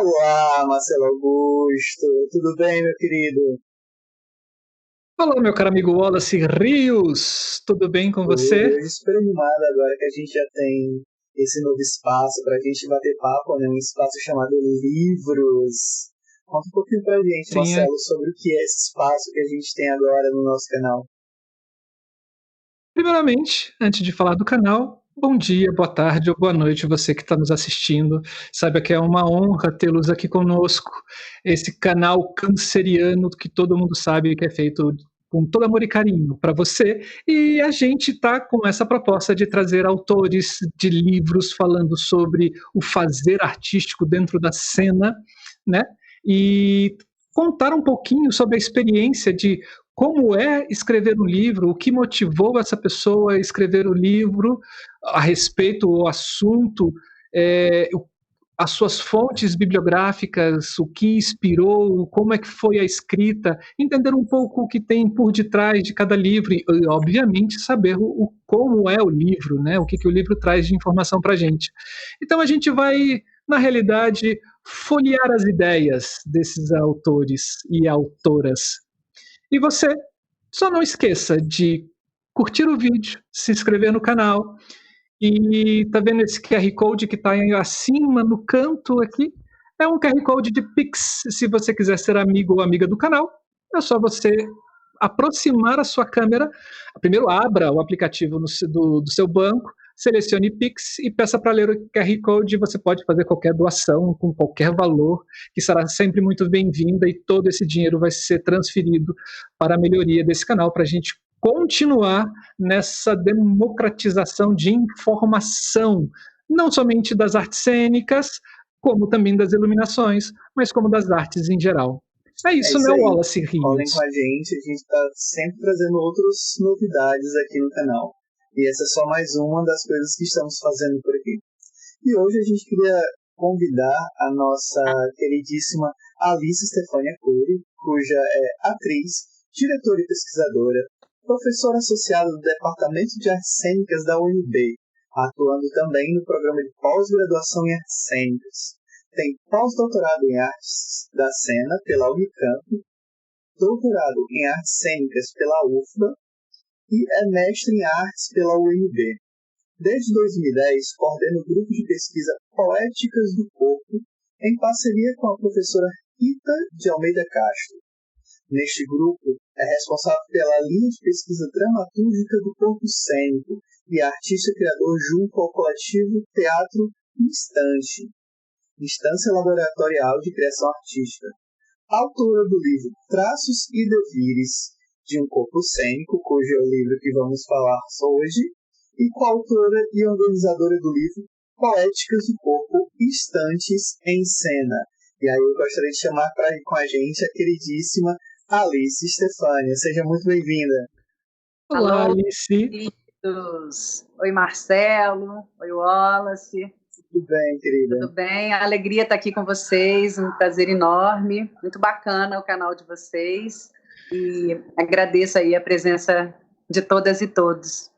Olá, Marcelo Augusto, tudo bem, meu querido? Olá, meu caro amigo Wallace Rios, tudo bem com Tudo, você? hoje super animado agora que a gente já tem esse novo espaço para a gente bater papo, né? Um espaço chamado Livros. Conta um pouquinho pra gente, Sim, é. Marcelo, sobre o que é esse espaço que a gente tem agora no nosso canal. Primeiramente, antes de falar do canal, bom dia, boa tarde ou boa noite, você que está nos assistindo. Saiba que é uma honra tê-los aqui conosco. Esse canal canceriano que todo mundo sabe que é feito com todo amor e carinho para você. E a gente está com essa proposta de trazer autores de livros falando sobre o fazer artístico dentro da cena, né? E contar um pouquinho sobre a experiência de como é escrever um livro, o que motivou essa pessoa a escrever o livro a respeito do assunto, é, as suas fontes bibliográficas, o que inspirou, como é que foi a escrita, entender um pouco o que tem por detrás de cada livro e, obviamente, saber como é o livro, né? O que o livro traz de informação para a gente. Então, a gente vai, na realidade, folhear as ideias desses autores e autoras. E você só não esqueça de curtir o vídeo, se inscrever no canal e tá vendo esse QR Code que está acima no canto aqui? É um QR Code de Pix. Se você quiser ser amigo ou amiga do canal, é só você aproximar a sua câmera. Primeiro, abra o aplicativo do seu banco, selecione Pix e peça para ler o QR Code. Você pode fazer qualquer doação com qualquer valor, que será sempre muito bem-vinda, e todo esse dinheiro vai ser transferido para a melhoria desse canal, para a gente continuar nessa democratização de informação, não somente das artes cênicas, como também das iluminações, mas como das artes em geral. É É isso, isso né, aí. Wallace Colhem com Rios? a gente está sempre trazendo outras novidades aqui no canal. E essa é só mais uma das coisas que estamos fazendo por aqui. E hoje a gente queria convidar a nossa queridíssima Alice Stefania Cury, cuja é atriz, diretora e pesquisadora, professora associada do Departamento de Artes Cênicas da UNB, atuando também no programa de pós-graduação em Artes Cênicas. Tem pós-doutorado em Artes da Cena pela Unicamp, doutorado em Artes Cênicas pela UFBA e é mestre em Artes pela UNB. Desde 2010, coordena o grupo de pesquisa Poéticas do Corpo, em parceria com a professora Rita de Almeida Castro. Neste grupo, é responsável pela linha de pesquisa dramatúrgica do corpo cênico e artista-criador junto ao coletivo Teatro Instante, Instância Laboratorial de Criação Artística. Autora do livro Traços e Devires de um Corpo Cênico, cujo é o livro que vamos falar hoje, e coautora e organizadora do livro Poéticas do Corpo, Instantes em Cena. E aí eu gostaria de chamar para ir com a gente a queridíssima Alice Stefania. Seja muito bem-vinda. Olá, Alô, Alice. queridos. Oi, Marcelo. Oi, Wallace. Tudo bem, querida? Tudo bem? A alegria estar aqui com vocês, um prazer enorme. Muito bacana o canal de vocês. E agradeço aí a presença de todas e todos.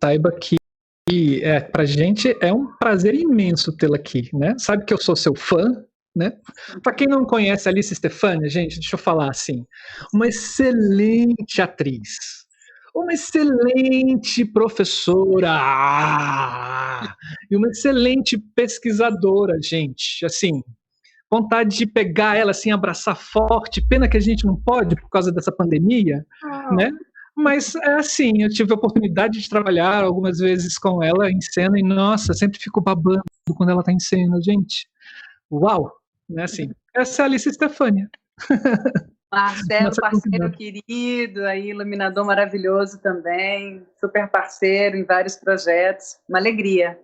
Saiba que pra gente é um prazer imenso tê-la aqui, né? Sabe que eu sou seu fã, né? Para quem não conhece a Alice Stefania, gente, deixa eu falar assim, uma excelente atriz, uma excelente professora, e uma excelente pesquisadora, gente, assim, vontade de pegar ela assim, abraçar forte, pena que a gente não pode por causa dessa pandemia, né? Mas é assim, eu tive a oportunidade de trabalhar algumas vezes com ela em cena e, nossa, sempre fico babando quando ela tá em cena, gente. Uau! Né, assim, essa é a Alice Stefania. Marcelo, Nossa parceiro convidada. querido, aí, iluminador maravilhoso também, super parceiro em vários projetos. Uma alegria.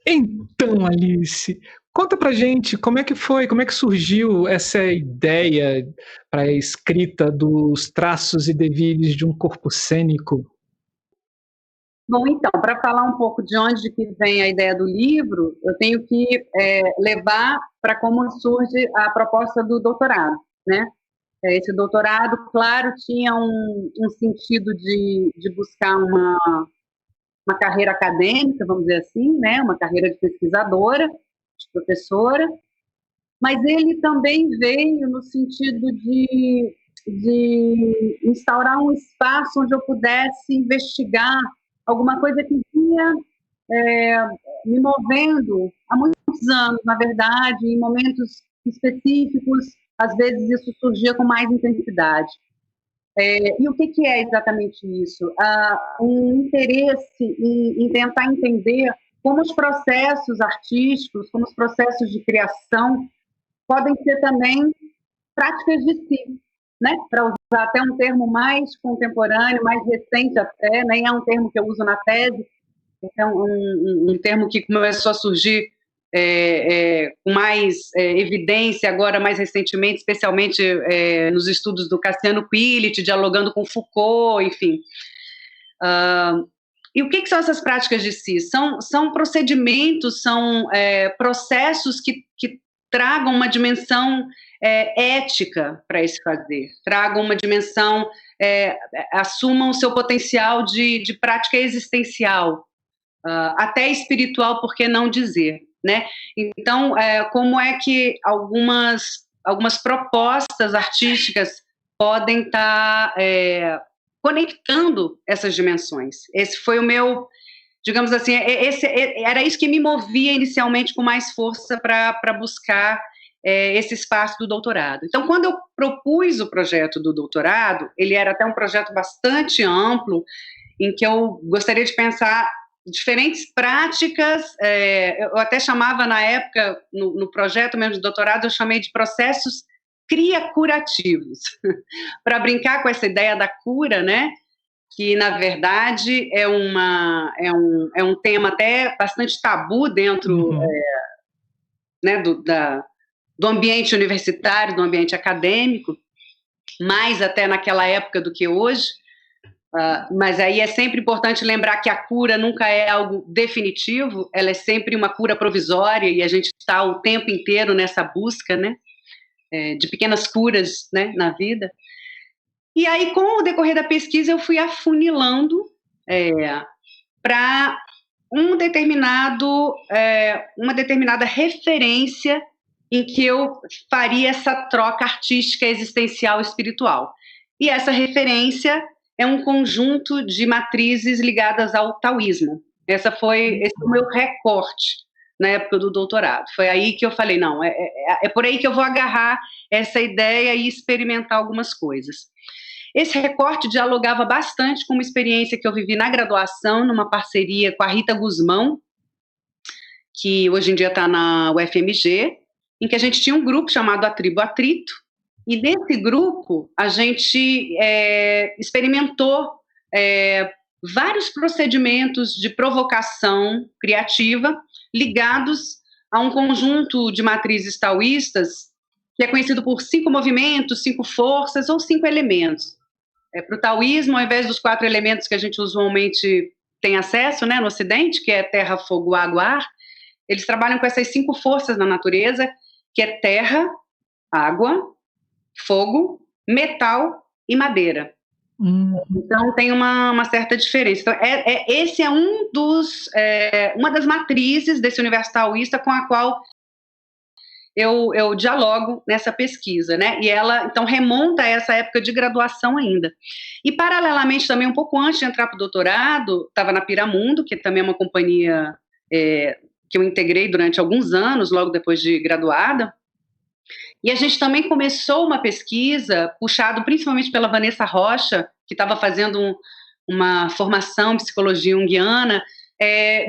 Então, Alice, conta pra gente como é que foi, como é que surgiu essa ideia para a escrita dos traços e devires de um corpo cênico? Bom, então, para falar um pouco de onde que vem a ideia do livro, eu tenho que levar para como surge a proposta do doutorado, né? Esse doutorado, claro, tinha um sentido de buscar uma carreira acadêmica, vamos dizer assim, né? Uma carreira de pesquisadora, professora, mas ele também veio no sentido de instaurar um espaço onde eu pudesse investigar alguma coisa que vinha me movendo há muitos anos, na verdade, em momentos específicos, às vezes isso surgia com mais intensidade. E o que é exatamente isso? Um interesse em tentar entender como os processos artísticos, como os processos de criação podem ser também práticas de si, né? Para usar até um termo mais contemporâneo, mais recente até, nem é um termo que eu uso na tese, é um termo que começou a surgir com mais evidência agora, mais recentemente, especialmente nos estudos do Cassiano Quillet, dialogando com Foucault, enfim. E o que são essas práticas de si? São procedimentos, são processos que tragam uma dimensão ética para esse fazer, tragam uma dimensão, assumam o seu potencial de prática existencial, até espiritual, por que não dizer, né? Então, como é que algumas propostas artísticas podem estar conectando essas dimensões? Esse foi o meu, digamos assim, era isso que me movia inicialmente com mais força para buscar esse espaço do doutorado. Então, quando eu propus o projeto do doutorado, ele era até um projeto bastante amplo, em que eu gostaria de pensar diferentes práticas, eu até chamava na época, no projeto mesmo de doutorado, eu chamei de processos cria-curativos, para brincar com essa ideia da cura, né, que na verdade é um tema até bastante tabu dentro né, do ambiente universitário, do ambiente acadêmico, mais até naquela época do que hoje. Mas aí é sempre importante lembrar que a cura nunca é algo definitivo, ela é sempre uma cura provisória, e a gente está o tempo inteiro nessa busca, né, de pequenas curas, né, na vida. E aí, com o decorrer da pesquisa, eu fui afunilando para uma determinada referência em que eu faria essa troca artística, existencial, espiritual. E essa referência é um conjunto de matrizes ligadas ao taoísmo. Esse foi o meu recorte na época do doutorado. Foi aí que eu falei, não, é por aí que eu vou agarrar essa ideia e experimentar algumas coisas. Esse recorte dialogava bastante com uma experiência que eu vivi na graduação, numa parceria com a Rita Guzmão, que hoje em dia está na UFMG, em que a gente tinha um grupo chamado A Tribo Atrito, e nesse grupo a gente experimentou vários procedimentos de provocação criativa ligados a um conjunto de matrizes taoístas que é conhecido por 5 movimentos, 5 forças ou 5 elementos. Para o taoísmo, ao invés dos 4 elementos que a gente usualmente tem acesso, né, no Ocidente, que é terra, fogo, água, ar, eles trabalham com essas 5 forças na natureza, que é terra, água, fogo, metal e madeira. Então tem uma certa diferença. Então, esse é uma das matrizes desse universo taoísta com a qual eu dialogo nessa pesquisa, né? E ela, então, remonta a essa época de graduação ainda. E, paralelamente, também, um pouco antes de entrar para o doutorado, estava na Piramundo, que também é uma companhia que eu integrei durante alguns anos, logo depois de graduada. E a gente também começou uma pesquisa, puxado principalmente pela Vanessa Rocha, que estava fazendo uma formação em psicologia junguiana,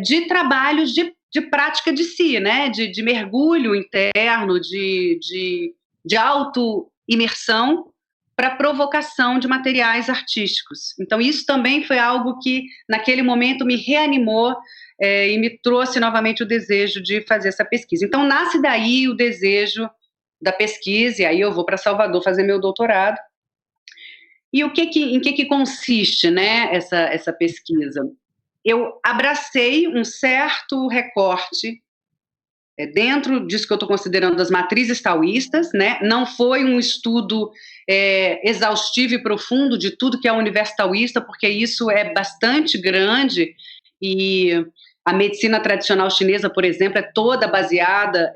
de trabalhos de prática de si, né? De mergulho interno, de auto-imersão para provocação de materiais artísticos. Então, isso também foi algo que, naquele momento, me reanimou e me trouxe novamente o desejo de fazer essa pesquisa. Então, nasce daí o desejo da pesquisa, e aí eu vou para Salvador fazer meu doutorado. E em que consiste, né, essa pesquisa? Eu abracei um certo recorte dentro disso que eu estou considerando das matrizes taoístas, né? Não foi um estudo exaustivo e profundo de tudo que é o universo taoísta, porque isso é bastante grande, e A medicina tradicional chinesa, por exemplo, é toda baseada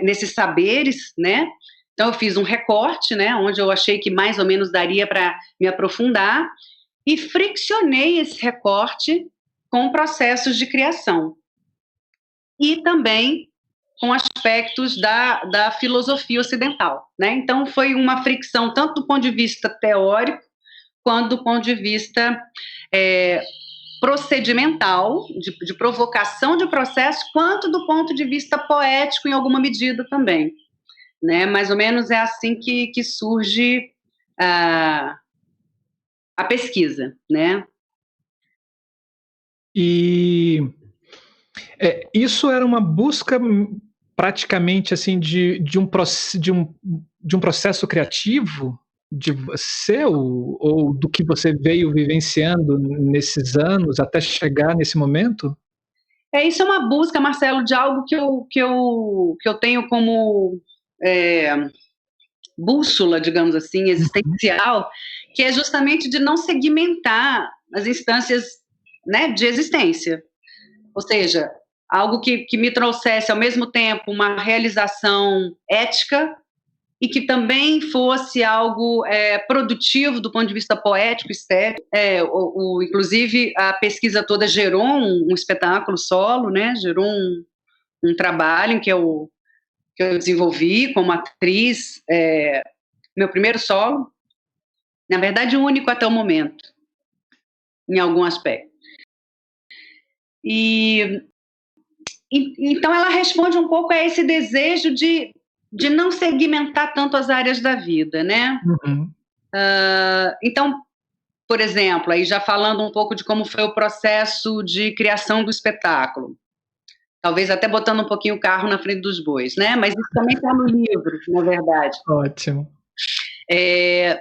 nesses saberes, né? Então, eu fiz um recorte, né, onde eu achei que mais ou menos daria para me aprofundar, e friccionei esse recorte com processos de criação. E também com aspectos da filosofia ocidental, né? Então, foi uma fricção tanto do ponto de vista teórico, quanto do ponto de vista procedimental, de provocação de processo, quanto do ponto de vista poético, em alguma medida também. Né? Mais ou menos é assim que surge a pesquisa, né? E isso era uma busca praticamente assim de um processo criativo de você, ou do que você veio vivenciando nesses anos até chegar nesse momento? Isso é uma busca, Marcelo, de algo que eu tenho como bússola, digamos assim, existencial, que é justamente de não segmentar as instâncias, né, de existência. Ou seja, algo que me trouxesse ao mesmo tempo uma realização ética e que também fosse algo produtivo do ponto de vista poético, estético. Inclusive, a pesquisa toda gerou um espetáculo solo, né? Gerou um trabalho que eu desenvolvi como atriz, meu primeiro solo, na verdade, o único até o momento, em algum aspecto. Então, ela responde um pouco a esse desejo de não segmentar tanto as áreas da vida, né? Uhum. Então, por exemplo, aí já falando um pouco de como foi o processo de criação do espetáculo, talvez até botando um pouquinho o carro na frente dos bois, né? Mas isso também está no livro, na verdade. Ótimo.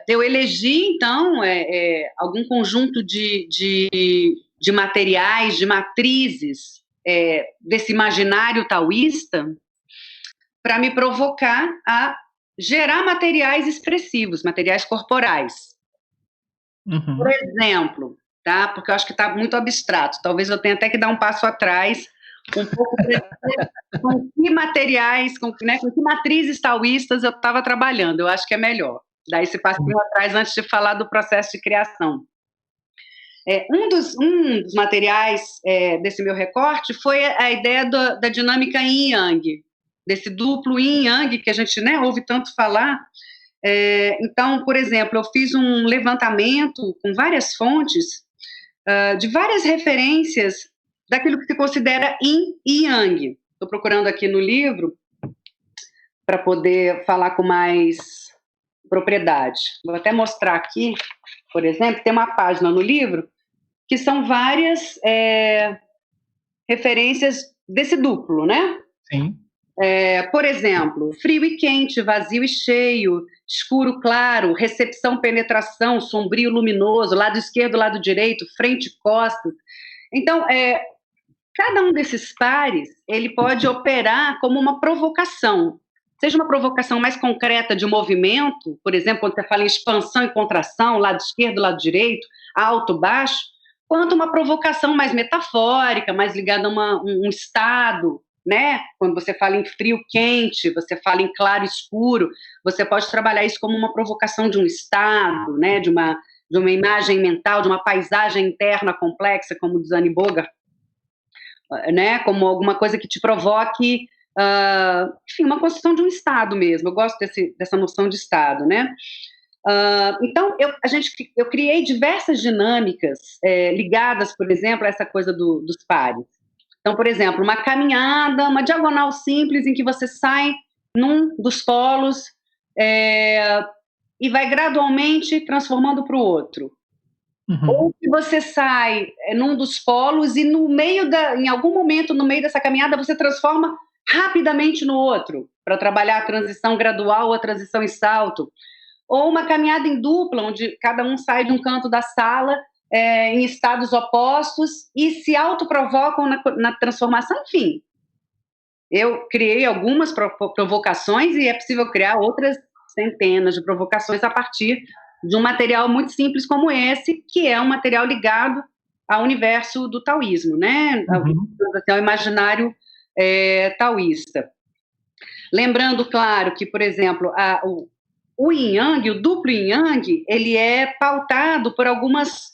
Eu elegi, então, algum conjunto de materiais, de matrizes desse imaginário taoísta, para me provocar a gerar materiais expressivos, materiais corporais. Uhum. Por exemplo, tá? Porque eu acho que está muito abstrato, talvez eu tenha até que dar um passo atrás, um pouco com que materiais, com que matrizes taoístas eu estava trabalhando, eu acho que é melhor dar esse passinho atrás antes de falar do processo de criação. Um dos materiais desse meu recorte foi a ideia da dinâmica yin yang, desse duplo yin yang que a gente, né, ouve tanto falar. Então, por exemplo, eu fiz um levantamento com várias fontes de várias referências daquilo que se considera yin e yang. Estou procurando aqui no livro para poder falar com mais propriedade. Vou até mostrar aqui, por exemplo, tem uma página no livro que são várias referências desse duplo, né? Sim. Por exemplo, frio e quente, vazio e cheio, escuro, claro, recepção, penetração, sombrio, luminoso, lado esquerdo, lado direito, frente, costas. Então, cada um desses pares, ele pode operar como uma provocação, seja uma provocação mais concreta de movimento, por exemplo, quando você fala em expansão e contração, lado esquerdo, lado direito, alto, baixo, quanto uma provocação mais metafórica, mais ligada a um estado, né? Quando você fala em frio, quente, você fala em claro, escuro, você pode trabalhar isso como uma provocação de um estado, né? De uma imagem mental, de uma paisagem interna complexa, como diz Annie Bogart, né? Como alguma coisa que te provoque, enfim, uma construção de um estado mesmo. Eu gosto dessa noção de estado, né? Então, eu criei diversas dinâmicas ligadas, por exemplo, a essa coisa dos pares. Então, por exemplo, uma caminhada, uma diagonal simples em que você sai num dos polos e vai gradualmente transformando para o outro. Uhum. Ou que você sai num dos polos e em algum momento no meio dessa caminhada você transforma rapidamente no outro, para trabalhar a transição gradual ou a transição em salto. Ou uma caminhada em dupla, onde cada um sai de um canto da sala em estados opostos e se autoprovocam na transformação. Enfim, eu criei algumas provocações e é possível criar outras centenas de provocações a partir de um material muito simples como esse, que é um material ligado ao universo do taoísmo, né? Ao imaginário taoísta. Lembrando, claro, que, por exemplo, o yin-yang, o duplo yin-yang, ele é pautado por algumas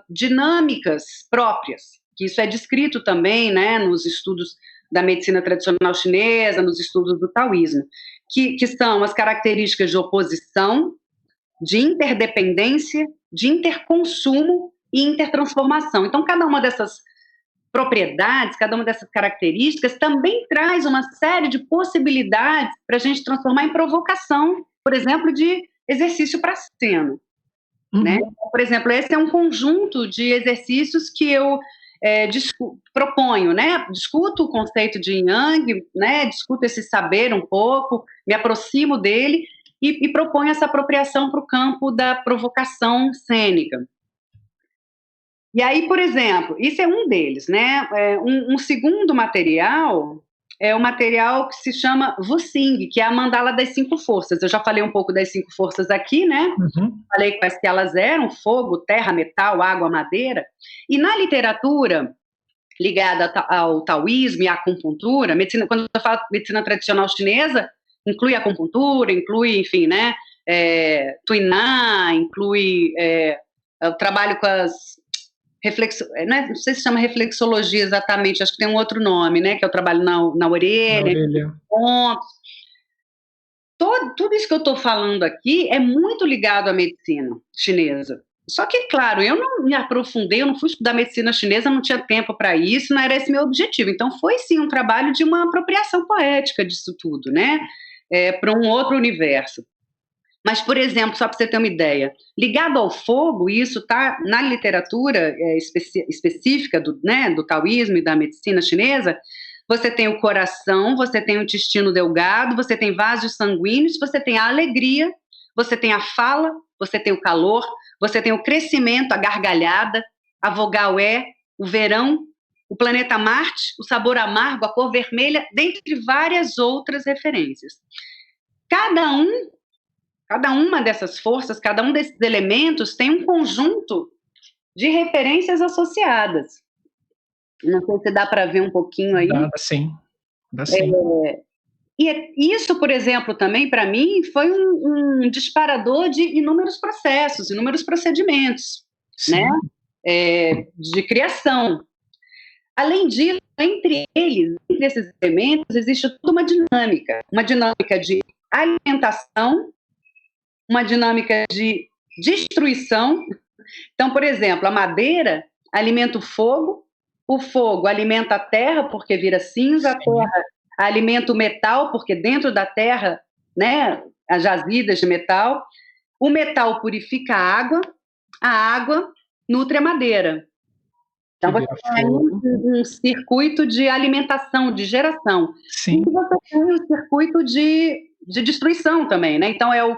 dinâmicas próprias, que isso é descrito também, né, nos estudos da medicina tradicional chinesa, nos estudos do taoísmo, que são as características de oposição, de interdependência, de interconsumo e intertransformação. Então, cada uma dessas propriedades, cada uma dessas características também traz uma série de possibilidades para a gente transformar em provocação, por exemplo, de exercício para cena. Né? Por exemplo, esse é um conjunto de exercícios que eu proponho, né? Discuto o conceito de Yang, né? Discuto esse saber um pouco, me aproximo dele e proponho essa apropriação para o campo da provocação cênica. E aí, por exemplo, isso é um deles, né? Um segundo material é o material que se chama Wusing, que é a mandala das 5 forças. Eu já falei um pouco das 5 forças aqui, né? Falei quais que elas eram: fogo, terra, metal, água, madeira. E na literatura ligada ao taoísmo e à acupuntura, quando eu falo medicina tradicional chinesa, inclui acupuntura, inclui, enfim, né? Tuiná, inclui o trabalho com as não sei se chama reflexologia exatamente, acho que tem um outro nome, né, que é o trabalho na orelha. Pontos. Tudo isso que eu estou falando aqui é muito ligado à medicina chinesa. Só que, claro, eu não me aprofundei, eu não fui estudar medicina chinesa, não tinha tempo para isso, não era esse meu objetivo. Então, foi sim um trabalho de uma apropriação poética disso tudo, né, para um outro universo. Mas, por exemplo, só para você ter uma ideia, ligado ao fogo, e isso está na literatura específica do taoísmo e da medicina chinesa, você tem o coração, você tem o intestino delgado, você tem vasos sanguíneos, você tem a alegria, você tem a fala, você tem o calor, você tem o crescimento, a gargalhada, a vogal E, o verão, o planeta Marte, o sabor amargo, a cor vermelha, dentre várias outras referências. Cada uma dessas forças, cada um desses elementos tem um conjunto de referências associadas. Não sei se dá para ver um pouquinho aí. Dá sim. E isso, por exemplo, também, para mim, foi um disparador de inúmeros processos, inúmeros procedimentos, né? De criação. Além disso, entre esses elementos, existe toda uma dinâmica de alimentação, uma dinâmica de destruição. Então, por exemplo, a madeira alimenta o fogo alimenta a terra, porque vira cinza, a terra alimenta o metal, porque dentro da terra, né, as jazidas de metal, o metal purifica a água nutre a madeira. Então, você tem um circuito de alimentação, de geração. Sim. E você tem um circuito de destruição também, né? Então, é o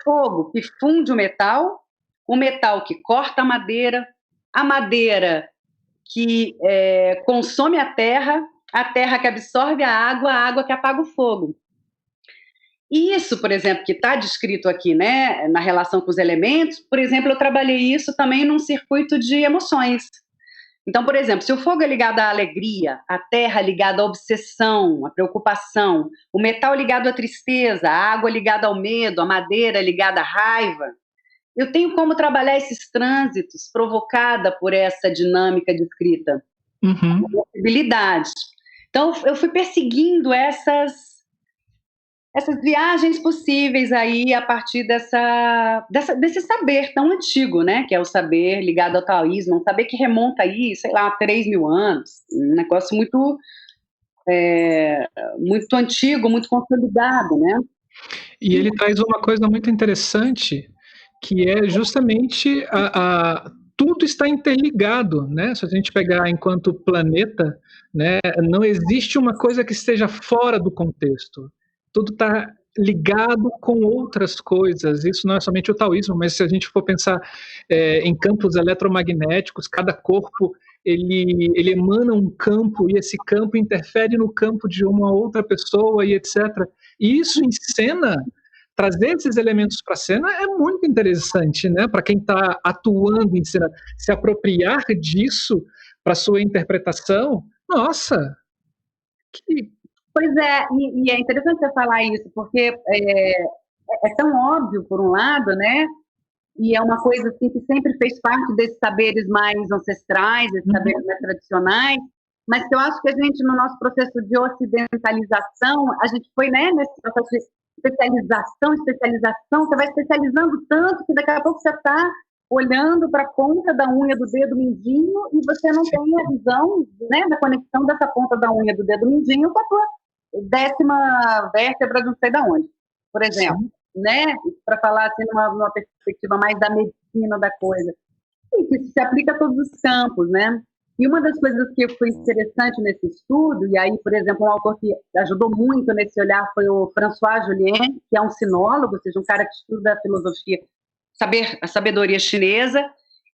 fogo que funde o metal que corta a madeira que consome a terra que absorve a água que apaga o fogo. E isso, por exemplo, que está descrito aqui, né, na relação com os elementos, por exemplo, eu trabalhei isso também num circuito de emoções. Então, por exemplo, se o fogo é ligado à alegria, a terra ligada à obsessão, à preocupação, o metal ligado à tristeza, a água ligada ao medo, a madeira ligada à raiva, eu tenho como trabalhar esses trânsitos provocada por essa dinâmica descrita, possibilidades. Então, eu fui perseguindo essas viagens possíveis aí a partir desse saber tão antigo, né? Que é o saber ligado ao taoísmo, um saber que remonta aí, sei lá, 3.000 anos, um negócio muito antigo, muito consolidado, né? E ele traz uma coisa muito interessante, que é justamente tudo está interligado, né? Se a gente pegar enquanto planeta, né, não existe uma coisa que esteja fora do contexto. Tudo está ligado com outras coisas. Isso não é somente o taoísmo, mas se a gente for pensar em campos eletromagnéticos, cada corpo ele emana um campo e esse campo interfere no campo de uma outra pessoa e etc. E isso em cena trazer esses elementos para a cena é muito interessante, né? Para quem está atuando em cena, se apropriar disso para sua interpretação, nossa, que... Pois é, e é interessante você falar isso, porque é tão óbvio, por um lado, né? E é uma coisa assim, que sempre fez parte desses saberes mais ancestrais, desses saberes mais tradicionais, mas que eu acho que a gente, no nosso processo de ocidentalização, a gente foi, né, nesse processo de especialização, você vai especializando tanto que daqui a pouco você está olhando para a ponta da unha do dedo mindinho e você não tem a visão, né, da conexão dessa ponta da unha do dedo mindinho com a tua 10ª vértebra, não sei de onde, por exemplo. Sim. Né, para falar assim numa perspectiva mais da medicina da coisa, e que isso se aplica a todos os campos, né? E uma das coisas que foi interessante nesse estudo, e aí, por exemplo, um autor que ajudou muito nesse olhar foi o François Julien, que é um sinólogo, ou seja, um cara que estuda a filosofia, a sabedoria chinesa,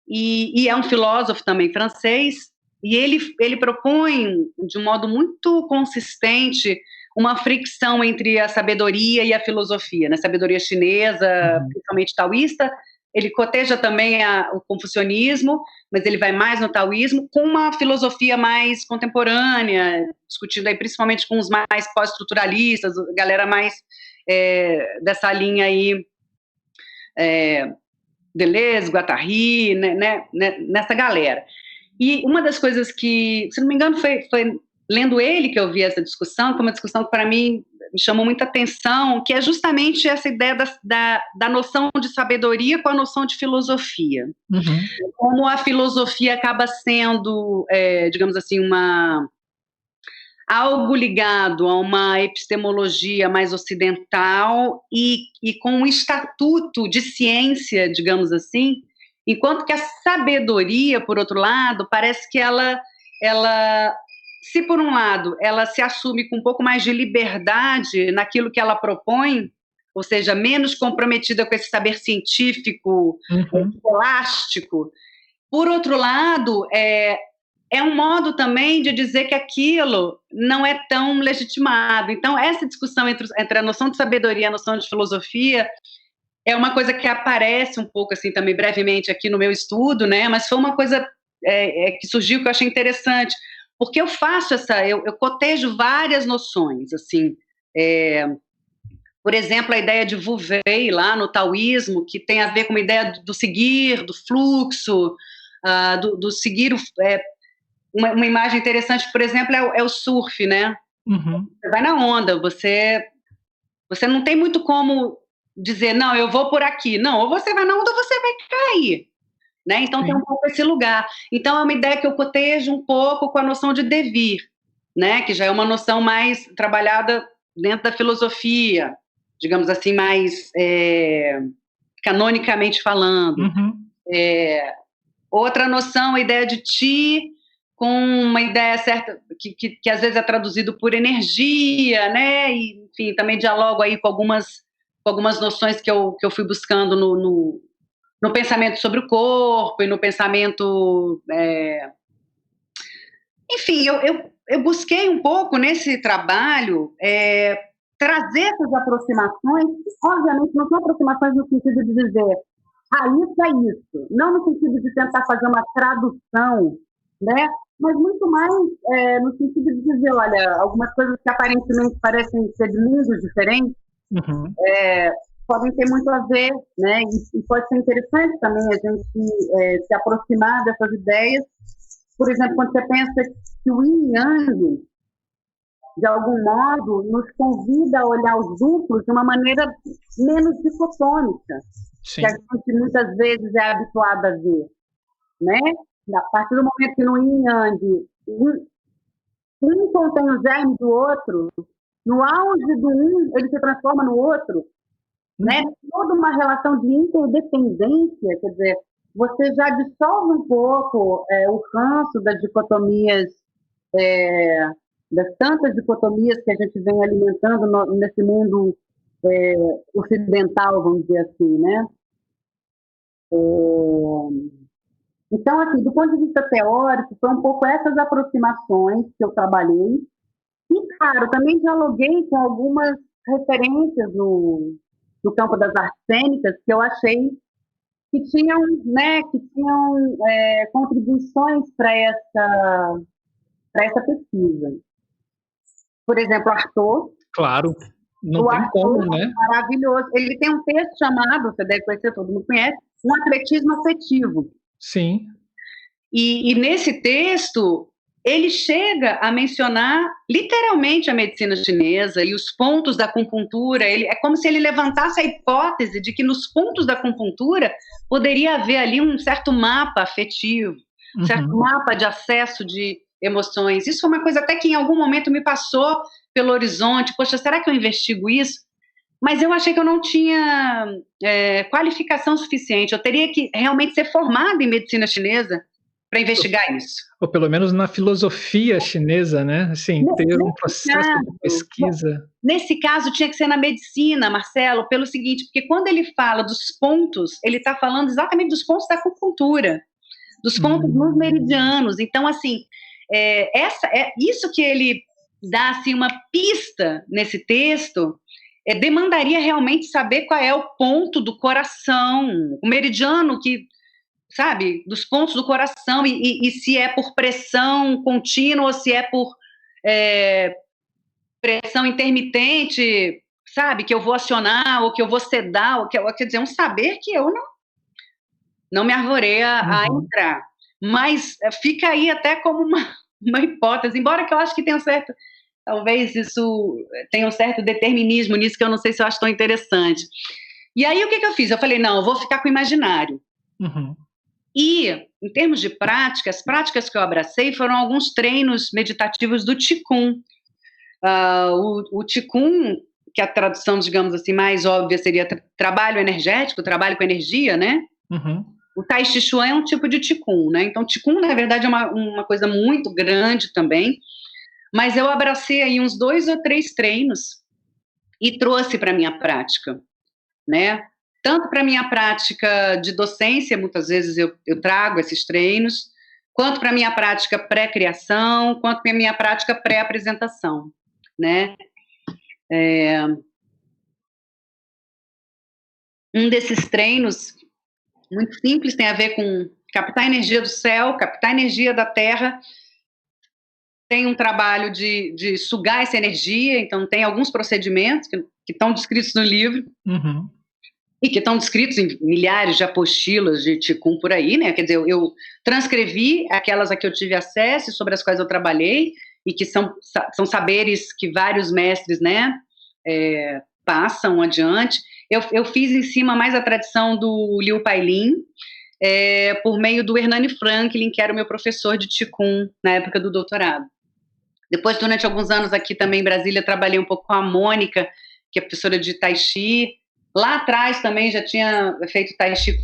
e é um filósofo também francês, e ele propõe, de um modo muito consistente, uma fricção entre a sabedoria e a filosofia, né? Sabedoria chinesa, principalmente taoísta. Ele coteja também o confucionismo, mas ele vai mais no taoísmo, com uma filosofia mais contemporânea, discutindo aí principalmente com os mais pós-estruturalistas, galera mais dessa linha aí, Deleuze, Guattari, né, nessa galera. E uma das coisas que, se não me engano, foi lendo ele que eu vi essa discussão, que é uma discussão que para mim me chamou muita atenção, que é justamente essa ideia da noção de sabedoria com a noção de filosofia. Como a filosofia acaba sendo, digamos assim, algo ligado a uma epistemologia mais ocidental e com um estatuto de ciência, digamos assim, enquanto que a sabedoria, por outro lado, parece que ela se por um lado ela se assume com um pouco mais de liberdade naquilo que ela propõe, ou seja, menos comprometida com esse saber científico, escolástico, por outro lado, é um modo também de dizer que aquilo não é tão legitimado. Então, essa discussão entre a noção de sabedoria e a noção de filosofia é uma coisa que aparece um pouco, assim, também brevemente aqui no meu estudo, né? Mas foi uma coisa que surgiu que eu achei interessante, porque eu faço eu cotejo várias noções, assim, por exemplo, a ideia de Wu Wei lá no taoísmo, que tem a ver com a ideia do seguir, do fluxo, do seguir, uma imagem interessante, por exemplo, é o surf, né? Você vai na onda, você não tem muito como dizer, não, eu vou por aqui. Não, ou você vai na onda ou você vai cair. Né? Então, tem um pouco esse lugar. Então, é uma ideia que eu cotejo um pouco com a noção de devir, né? Que já é uma noção mais trabalhada dentro da filosofia, digamos assim, mais canonicamente falando. Outra noção, a ideia de ti, com uma ideia certa, que às vezes é traduzido por energia, né? E, enfim, também dialogo aí com algumas noções que eu fui buscando no pensamento sobre o corpo e no pensamento... Enfim, eu busquei um pouco nesse trabalho trazer essas aproximações, obviamente não são aproximações no sentido de dizer isso é isso, não no sentido de tentar fazer uma tradução, né? Mas muito mais no sentido de dizer, olha, algumas coisas que aparentemente parecem ser de mundos diferentes, podem ter muito a ver, né? E pode ser interessante também a gente se aproximar dessas ideias. Por exemplo, quando você pensa que o Yin e Yang, de algum modo, nos convida a olhar os duplos de uma maneira menos dicotômica, que a gente muitas vezes é habituado a ver, né? A partir do momento que no Yin e Yang um contém o germe do outro, no auge do um, ele se transforma no outro, né? Toda uma relação de interdependência, quer dizer, você já dissolve um pouco o ranço das dicotomias, das tantas dicotomias que a gente vem alimentando nesse mundo ocidental, vamos dizer assim, né? Então, assim, do ponto de vista teórico, foi um pouco essas aproximações que eu trabalhei. E, claro, também dialoguei com algumas referências no do campo das artes cênicas que eu achei que tinham, né, contribuições para essa pesquisa. Por exemplo, Arthur. Claro, não tem como, né? Maravilhoso. Ele tem um texto chamado, você deve conhecer, todo mundo conhece, Um Atletismo Afetivo. Sim. E nesse texto, ele chega a mencionar literalmente a medicina chinesa e os pontos da acupuntura. É como se ele levantasse a hipótese de que nos pontos da acupuntura poderia haver ali um certo mapa afetivo, um certo mapa de acesso de emoções. Isso foi uma coisa até que em algum momento me passou pelo horizonte. Poxa, será que eu investigo isso? Mas eu achei que eu não tinha qualificação suficiente. Eu teria que realmente ser formada em medicina chinesa para investigar isso. Ou pelo menos na filosofia chinesa, né? Assim, ter um processo de pesquisa. Nesse caso, tinha que ser na medicina, Marcelo, pelo seguinte, porque quando ele fala dos pontos, ele está falando exatamente dos pontos da acupuntura, dos pontos nos meridianos. Então, assim, isso que ele dá assim, uma pista nesse texto, demandaria realmente saber qual é o ponto do coração, o meridiano que, sabe, dos pontos do coração, e se é por pressão contínua ou se é por pressão intermitente, sabe, que eu vou acionar ou que eu vou sedar, quer dizer, um saber que eu não me arvorei a entrar. Mas fica aí até como uma hipótese, embora que eu acho que tenha talvez isso tenha um certo determinismo nisso, que eu não sei se eu acho tão interessante. E aí, o que eu fiz? Eu falei, não, eu vou ficar com o imaginário. E, em termos de práticas, as práticas que eu abracei foram alguns treinos meditativos do Qigong. O Qigong, que a tradução, digamos assim, mais óbvia seria trabalho energético, trabalho com energia, né? O Tai Chi Chuan é um tipo de Qigong, né? Então, Qigong, na verdade, é uma coisa muito grande também, mas eu abracei aí uns 2 ou 3 treinos e trouxe para a minha prática, né? Tanto para a minha prática de docência, muitas vezes eu trago esses treinos, quanto para a minha prática pré-criação, quanto para a minha prática pré-apresentação, né? Um desses treinos, muito simples, tem a ver com captar a energia do céu, captar a energia da terra. Tem um trabalho de sugar essa energia, então tem alguns procedimentos que estão descritos no livro, e que estão descritos em milhares de apostilas de Qigong por aí, né? Quer dizer, eu transcrevi aquelas a que eu tive acesso, sobre as quais eu trabalhei, e que são saberes que vários mestres, né, passam adiante. Eu fiz em cima mais a tradição do Liu Pailin, por meio do Hernani Franklin, que era o meu professor de Qigong na época do doutorado. Depois, durante alguns anos aqui também em Brasília, trabalhei um pouco com a Mônica, que é professora de Tai Chi. Lá atrás também já tinha feito Tai Chi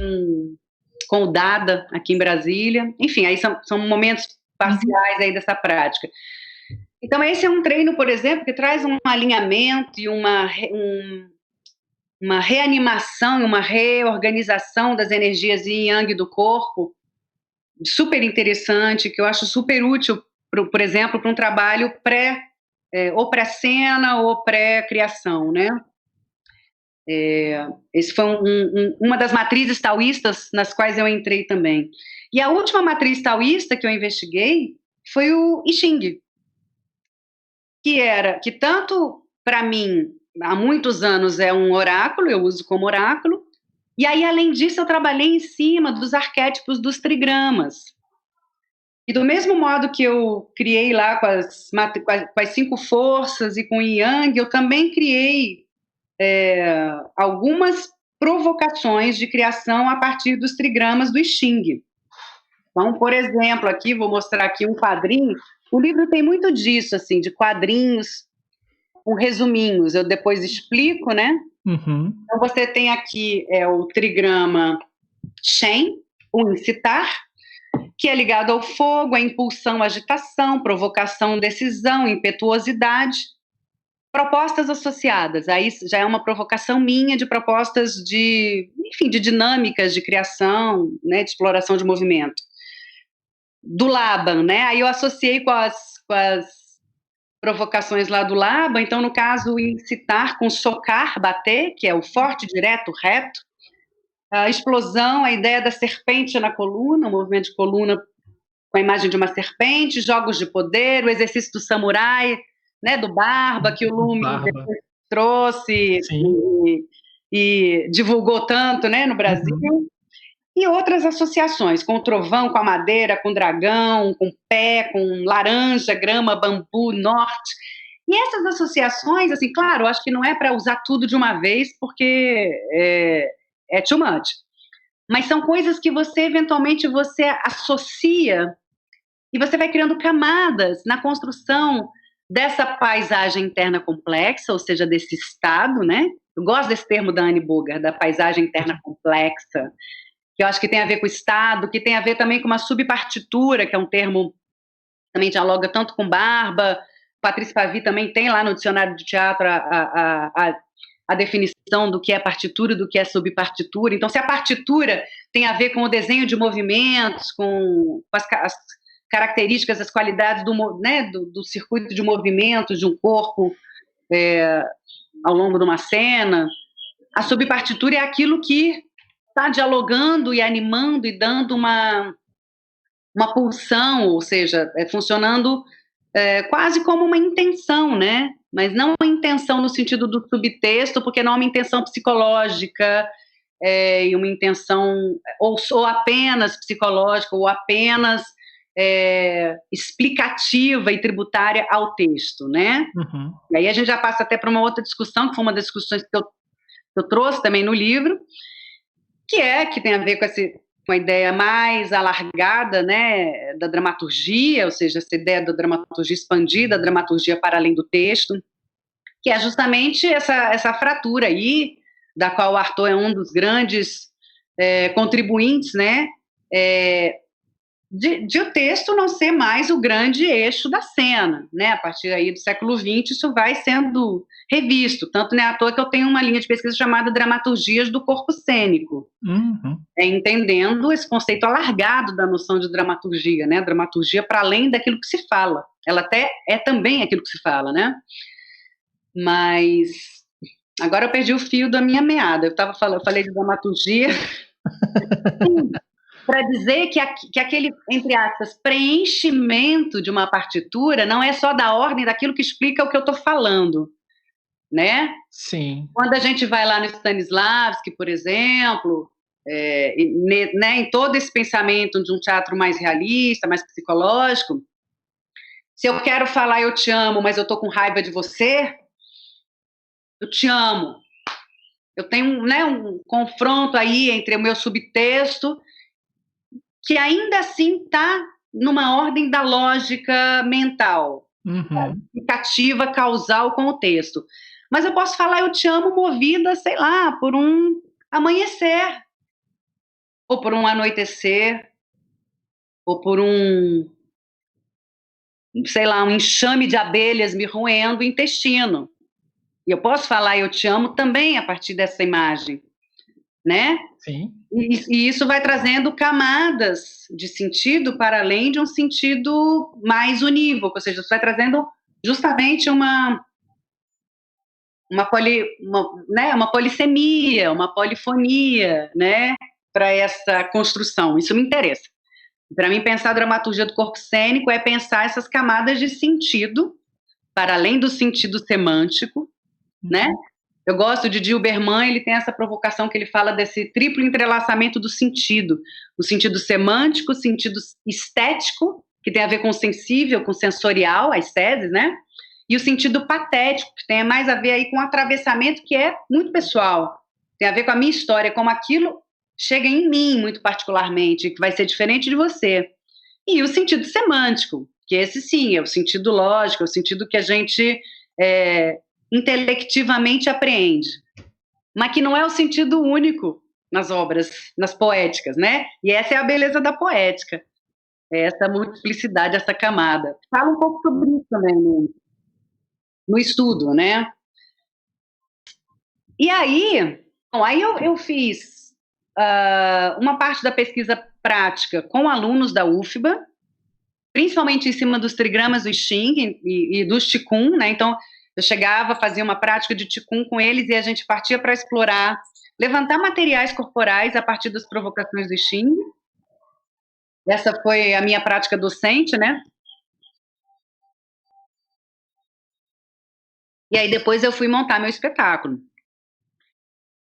com o Dada, aqui em Brasília. Enfim, aí são momentos parciais aí dessa prática. Então, esse é um treino, por exemplo, que traz um alinhamento e uma reanimação e uma reorganização das energias yin e yang do corpo, super interessante, que eu acho super útil, por exemplo, para um trabalho ou pré-cena ou pré-criação, né? Esse foi uma das matrizes taoístas nas quais eu entrei também. E a última matriz taoísta que eu investiguei foi o I Ching, que tanto, para mim, há muitos anos é um oráculo, eu uso como oráculo, e aí, além disso, eu trabalhei em cima dos arquétipos dos trigramas. E do mesmo modo que eu criei lá com as 5 forças e com o Yang, eu também criei algumas provocações de criação a partir dos trigramas do I Ching. Então, por exemplo, aqui, vou mostrar aqui um quadrinho. O livro tem muito disso, assim, de quadrinhos com resuminhos. Eu depois explico, né? Então, você tem aqui o trigrama Shen, o incitar, que é ligado ao fogo, à impulsão, agitação, provocação, decisão, impetuosidade. Propostas associadas, aí já é uma provocação minha de propostas de dinâmicas de criação, né, de exploração de movimento. Do Laban, né, aí eu associei com as provocações lá do Laban, então, no caso, incitar com socar, bater, que é o forte, direto, reto, a explosão, a ideia da serpente na coluna, o movimento de coluna com a imagem de uma serpente, jogos de poder, o exercício do samurai, né, do Barba, que o Lume depois trouxe e divulgou tanto, né, no Brasil. E outras associações, com o trovão, com a madeira, com o dragão, com o pé, com laranja, grama, bambu, norte. E essas associações, assim, claro, acho que não é para usar tudo de uma vez, porque é too much. Mas são coisas que você, eventualmente, você associa e você vai criando camadas na construção dessa paisagem interna complexa, ou seja, desse estado, né? Eu gosto desse termo da Anne Bogart, da paisagem interna complexa, que eu acho que tem a ver com o estado, que tem a ver também com uma subpartitura, que é um termo que também dialoga tanto com Barba. Patrícia Pavi também tem lá no dicionário de teatro a definição do que é partitura e do que é subpartitura. Então, se a partitura tem a ver com o desenho de movimentos, com as características, as qualidades do circuito de movimentos de um corpo ao longo de uma cena, a subpartitura é aquilo que está dialogando e animando e dando uma pulsão, ou seja, funcionando quase como uma intenção, né? Mas não uma intenção no sentido do subtexto, porque não é uma intenção psicológica, e uma intenção ou apenas psicológica, ou apenas explicativa e tributária ao texto, né? Uhum. E aí a gente já passa até para uma outra discussão, que foi uma das discussões que eu trouxe também no livro, que tem a ver com a ideia mais alargada, né, da dramaturgia, ou seja, essa ideia da dramaturgia expandida, a dramaturgia para além do texto, que é justamente essa fratura aí, da qual o Artaud é um dos grandes contribuintes, né, de o texto não ser mais o grande eixo da cena, né? A partir aí do século XX isso vai sendo revisto, tanto não é à toa que eu tenho uma linha de pesquisa chamada Dramaturgias do Corpo Cênico, entendendo esse conceito alargado da noção de dramaturgia, né? Dramaturgia para além daquilo que se fala, ela até é também aquilo que se fala, né? Mas agora eu perdi o fio da minha meada, eu falei de dramaturgia para dizer que aquele, entre aspas, preenchimento de uma partitura não é só da ordem daquilo que explica o que eu estou falando, né? Sim. Quando a gente vai lá no Stanislavski, por exemplo, né, em todo esse pensamento de um teatro mais realista, mais psicológico, se eu quero falar eu te amo, mas eu estou com raiva de você, eu te amo. Eu tenho, né, um confronto aí entre o meu subtexto, que ainda assim está numa ordem da lógica mental, explicativa, causal com o texto. Mas eu posso falar eu te amo movida, sei lá, por um amanhecer, ou por um anoitecer, ou por sei lá, um enxame de abelhas me roendo o intestino. E eu posso falar eu te amo também a partir dessa imagem, né? Sim. E isso vai trazendo camadas de sentido para além de um sentido mais unívoco, ou seja, isso vai trazendo justamente uma polissemia, uma polifonia, né, para essa construção. Isso me interessa. Para mim, pensar a dramaturgia do corpo cênico é pensar essas camadas de sentido, para além do sentido semântico, né? Eu gosto de Dilberman, ele tem essa provocação que ele fala desse triplo entrelaçamento do sentido. O sentido semântico, o sentido estético, que tem a ver com o sensível, com o sensorial, a estésis, né? E o sentido patético, que tem mais a ver aí com o atravessamento, que é muito pessoal. Tem a ver com a minha história, como aquilo chega em mim, muito particularmente, que vai ser diferente de você. E o sentido semântico, que esse sim, é o sentido lógico, é o sentido que a gente intelectivamente apreende, mas que não é o sentido único nas obras, nas poéticas, né? E essa é a beleza da poética, essa multiplicidade, essa camada. Fala um pouco sobre isso também no estudo, né? E aí, eu fiz uma parte da pesquisa prática com alunos da UFBA, principalmente em cima dos trigramas do I Ching e do Qigong, né? Então, eu chegava, fazia uma prática de Qigong com eles e a gente partia para explorar, levantar materiais corporais a partir das provocações do I Ching. Essa foi a minha prática docente, né? E aí depois eu fui montar meu espetáculo.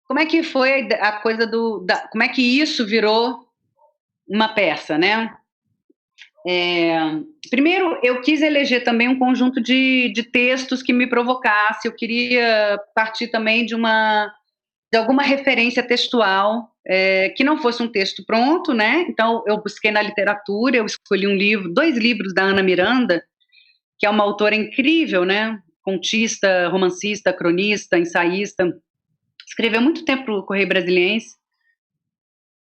Como é que foi a coisa como é que isso virou uma peça, né? Primeiro, eu quis eleger também um conjunto de textos que me provocasse. Eu queria partir também de alguma referência textual, que não fosse um texto pronto, né? Então, eu busquei na literatura, eu escolhi 2 livros da Ana Miranda, que é uma autora incrível, né? Contista, romancista, cronista, ensaísta. Escreveu muito tempo para o Correio Brasiliense.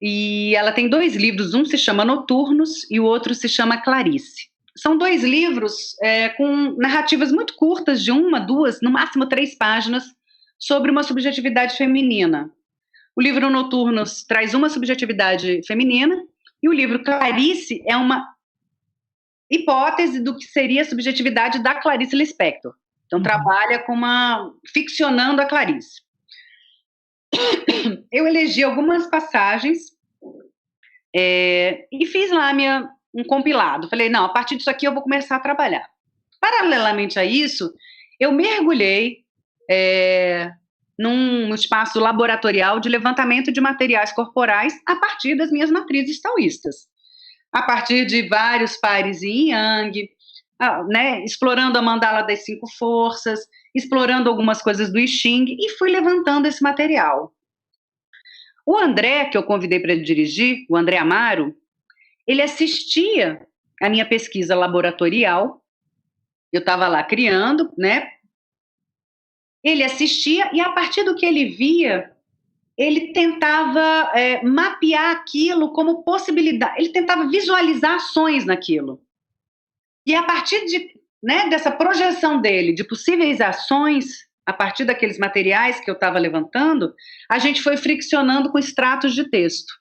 E ela tem 2 livros, um se chama Noturnos e o outro se chama Clarice. São 2 livros com narrativas muito curtas, de 1, 2, no máximo 3 páginas, sobre uma subjetividade feminina. O livro Noturnos traz uma subjetividade feminina e o livro Clarice é uma hipótese do que seria a subjetividade da Clarice Lispector. Então, trabalha ficcionando a Clarice. Eu elegi algumas passagens e fiz lá um compilado. Falei, não, a partir disso aqui eu vou começar a trabalhar. Paralelamente a isso, eu mergulhei num espaço laboratorial de levantamento de materiais corporais a partir das minhas matrizes taoístas. A partir de vários pares yin yang, né, explorando a mandala das 5 forças, explorando algumas coisas do I Ching e fui levantando esse material. O André, que eu convidei para dirigir, o André Amaro, ele assistia a minha pesquisa laboratorial, eu estava lá criando, né? Ele assistia e a partir do que ele via, ele tentava mapear aquilo como possibilidade, ele tentava visualizar ações naquilo. E a partir dessa projeção dele de possíveis ações, a partir daqueles materiais que eu estava levantando, a gente foi friccionando com extratos de texto.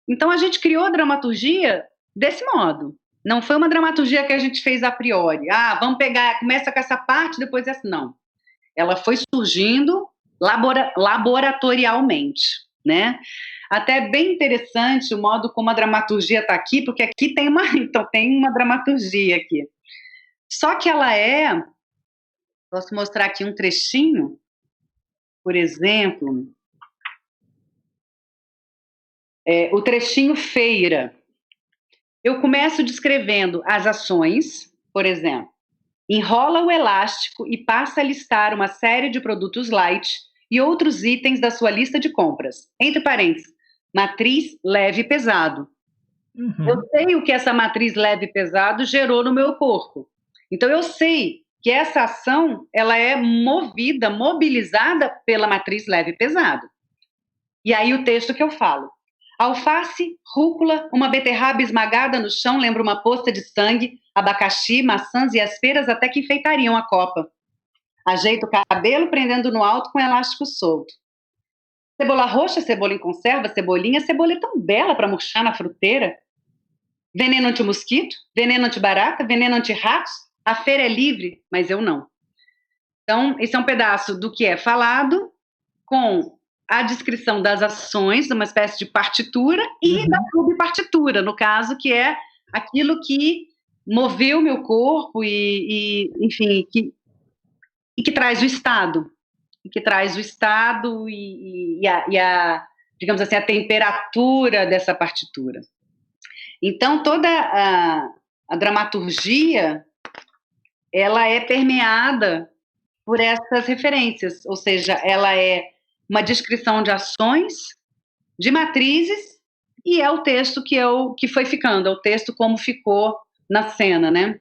Então, a gente criou a dramaturgia desse modo. Não foi uma dramaturgia que a gente fez a priori. Vamos pegar, começa com essa parte, depois essa. Não. Ela foi surgindo laboratorialmente, né? Até bem interessante o modo como a dramaturgia está aqui, porque aqui tem uma dramaturgia aqui. Só que ela posso mostrar aqui um trechinho, por exemplo, o trechinho feira. Eu começo descrevendo as ações, por exemplo, enrola o elástico e passa a listar uma série de produtos light e outros itens da sua lista de compras. Entre parênteses, matriz leve e pesado. Uhum. Eu sei o que essa matriz leve e pesado gerou no meu corpo. Então, eu sei que essa ação ela é mobilizada pela matriz leve e pesado. E aí o texto que eu falo. Alface, rúcula, uma beterraba esmagada no chão lembra uma poça de sangue, abacaxi, maçãs e asperas até que enfeitariam a copa. Ajeita o cabelo prendendo no alto com elástico solto. Cebola roxa, cebola em conserva, cebolinha, cebola é tão bela para murchar na fruteira. Veneno anti-mosquito, veneno anti-barata, veneno anti-ratos. A feira é livre, mas eu não. Então, esse é um pedaço do que é falado com a descrição das ações, uma espécie de partitura, e da subpartitura, no caso, que é aquilo que moveu meu corpo enfim, que traz o estado. Que traz o estado e digamos assim, a temperatura dessa partitura. Então, toda a dramaturgia, ela é permeada por essas referências, ou seja, ela é uma descrição de ações, de matrizes, e é o texto que foi ficando, é o texto como ficou na cena, né?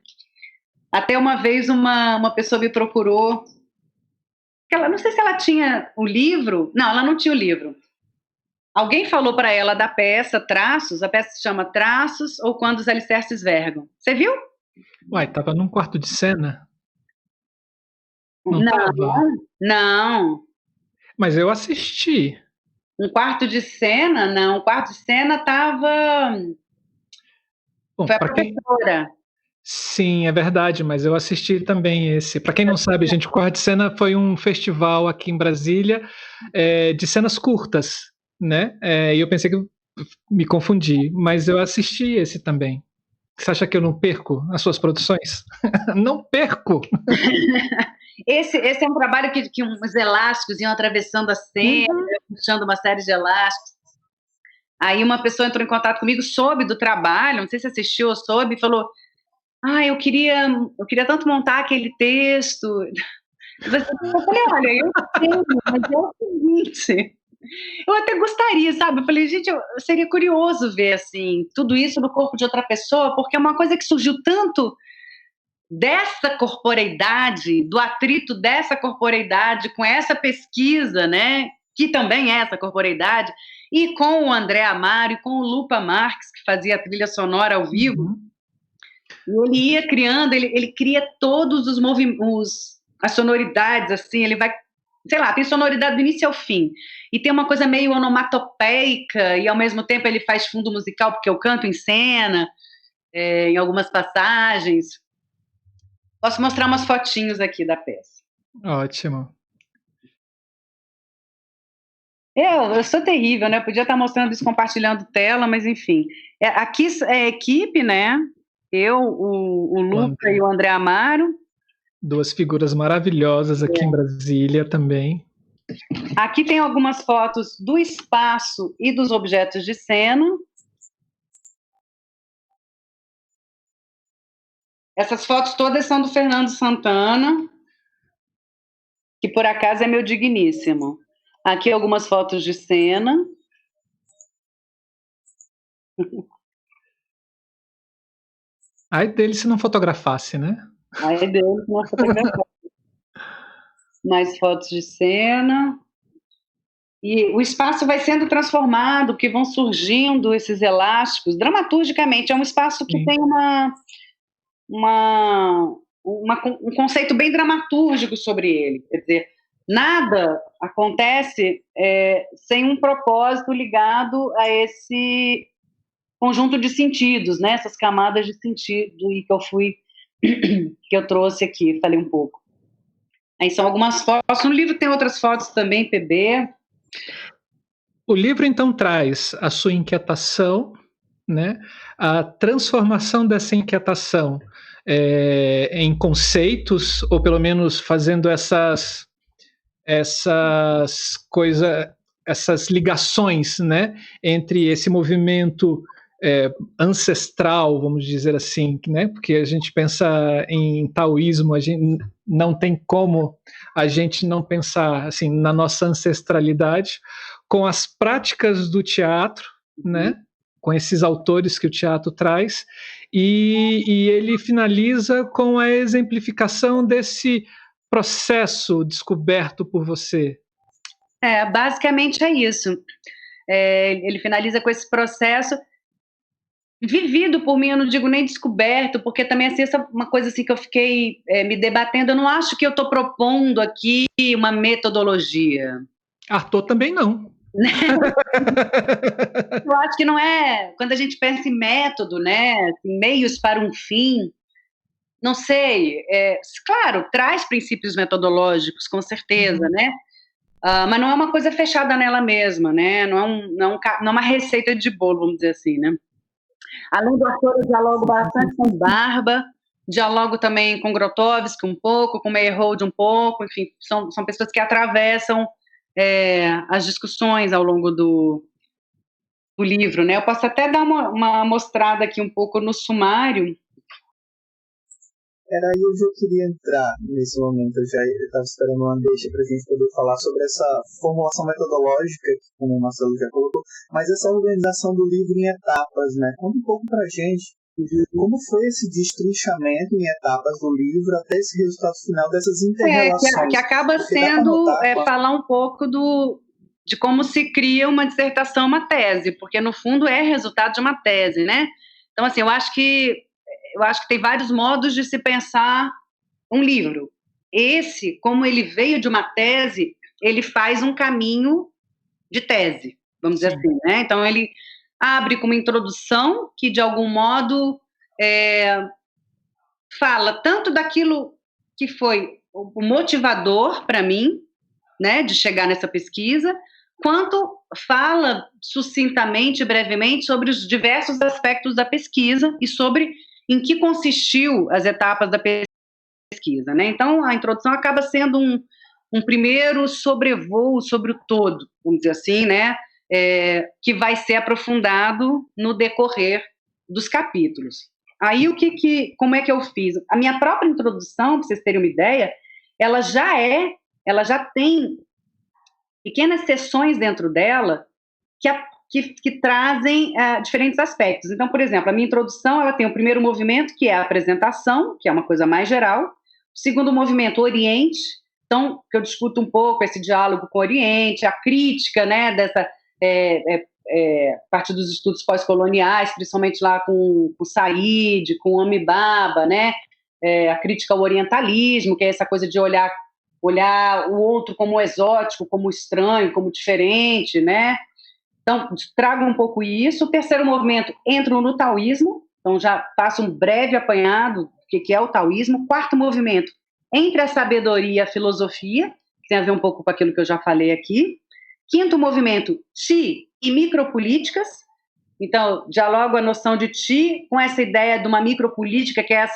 Até uma vez uma pessoa me procurou, não sei se ela tinha o livro, não, ela não tinha o livro. Alguém falou para ela da peça Traços, a peça se chama Traços ou Quando os Alicerces Vergam. Você viu? Uai, tava num quarto de cena? Não. Mas eu assisti. Um quarto de cena? Não, um quarto de cena tava... Bom, foi a professora. Sim, é verdade, mas eu assisti também esse. Para quem não sabe, gente, o Corre de Cena foi um festival aqui em Brasília de cenas curtas, né? E eu pensei que eu me confundi, mas eu assisti esse também. Você acha que eu não perco as suas produções? Não perco! Esse é um trabalho que uns elásticos iam atravessando a cena, puxando uma série de elásticos. Aí uma pessoa entrou em contato comigo, soube do trabalho, não sei se assistiu ou soube, e falou: eu queria tanto montar aquele texto. Eu falei: olha, eu tenho, mas é o seguinte, eu até gostaria, sabe? Eu falei: gente, seria curioso ver, assim, tudo isso no corpo de outra pessoa, porque é uma coisa que surgiu tanto dessa corporeidade, do atrito dessa corporeidade com essa pesquisa, né, que também é essa corporeidade, e com o André Amaro e com o Lupa Marques, que fazia a trilha sonora ao vivo, e ele ia criando, ele cria todos os movimentos, as sonoridades, assim, ele vai, sei lá, tem sonoridade do início ao fim, e tem uma coisa meio onomatopeica, e ao mesmo tempo ele faz fundo musical, porque eu canto em cena, em algumas passagens. Posso mostrar umas fotinhos aqui da peça. Ótimo. Eu sou terrível, né? Eu podia estar mostrando isso, compartilhando tela, mas enfim. Aqui é a equipe, né? Eu, o Luca e o André Amaro. Duas figuras maravilhosas aqui em Brasília também. Aqui tem algumas fotos do espaço e dos objetos de cena. Essas fotos todas são do Fernando Santana, que por acaso é meu digníssimo. Aqui algumas fotos de cena. Ai dele se não fotografasse, né? Ai dele se não fotografasse. Mais fotos de cena. E o espaço vai sendo transformado, que vão surgindo esses elásticos, dramaturgicamente. É um espaço que tem um conceito bem dramatúrgico sobre ele. Quer dizer, nada acontece sem um propósito ligado a esse conjunto de sentidos, né? Essas camadas de sentido que eu trouxe aqui, falei um pouco. Aí são algumas fotos. No livro tem outras fotos também, PB. O livro, então, traz a sua inquietação, né? A transformação dessa inquietação em conceitos, ou pelo menos fazendo essas ligações, né? Entre esse movimento ancestral, vamos dizer assim, né? Porque a gente pensa em taoísmo, a gente não tem como a gente não pensar assim na nossa ancestralidade, com as práticas do teatro, né? Com esses autores que o teatro traz, e ele finaliza com a exemplificação desse processo descoberto por você. Basicamente é isso. Ele finaliza com esse processo vivido por mim, eu não digo nem descoberto, porque também assim, essa é uma coisa assim que eu fiquei me debatendo. Eu não acho que eu estou propondo aqui uma metodologia. Arthur também não. Eu acho que não é, quando a gente pensa em método, né, assim, meios para um fim, não sei, claro, traz princípios metodológicos, com certeza, né, mas não é uma coisa fechada nela mesma, né, não é uma receita de bolo, vamos dizer assim, né. Além do ator, eu dialogo bastante com Barba, dialogo também com Grotowski um pouco, com Meyerhold um pouco, enfim, são pessoas que atravessam as discussões ao longo do livro, né? Eu posso até dar uma mostrada aqui um pouco no sumário. Era aí onde eu queria entrar nesse momento. Eu estava esperando uma deixa para a gente poder falar sobre essa formulação metodológica, como o Marcelo já colocou, mas essa organização do livro em etapas, né? Conta um pouco para a gente como foi esse destrinchamento em etapas do livro até esse resultado final dessas interrelações. Que acaba sendo falar um pouco de como se cria uma dissertação, uma tese, porque no fundo é resultado de uma tese, né? Então, assim, eu acho que tem vários modos de se pensar um livro. Esse, como ele veio de uma tese, ele faz um caminho de tese, vamos dizer assim, né? Então, ele abre com uma introdução que, de algum modo, fala tanto daquilo que foi o motivador para mim, né, de chegar nessa pesquisa, quanto fala sucintamente, brevemente, sobre os diversos aspectos da pesquisa e sobre em que consistiu as etapas da pesquisa, né? Então, a introdução acaba sendo um primeiro sobrevoo sobre o todo, vamos dizer assim, né? Que vai ser aprofundado no decorrer dos capítulos. Aí, como é que eu fiz? A minha própria introdução, para vocês terem uma ideia, ela já tem pequenas seções dentro dela que trazem diferentes aspectos. Então, por exemplo, a minha introdução, ela tem o primeiro movimento, que é a apresentação, que é uma coisa mais geral. O segundo movimento, Oriente, então, que eu discuto um pouco esse diálogo com o Oriente, a crítica, né, dessa parte dos estudos pós-coloniais, principalmente lá com o Said, com o Amibaba, né, a crítica ao orientalismo, que é essa coisa de olhar o outro como exótico, como estranho, como diferente, né? Então, trago um pouco isso. O terceiro movimento, entro no taoísmo, então já faço um breve apanhado do que é o taoísmo. Quarto movimento, entre a sabedoria e a filosofia, que tem a ver um pouco com aquilo que eu já falei aqui. Quinto movimento, Qi e micropolíticas. Então, dialogo a noção de Qi com essa ideia de uma micropolítica, que é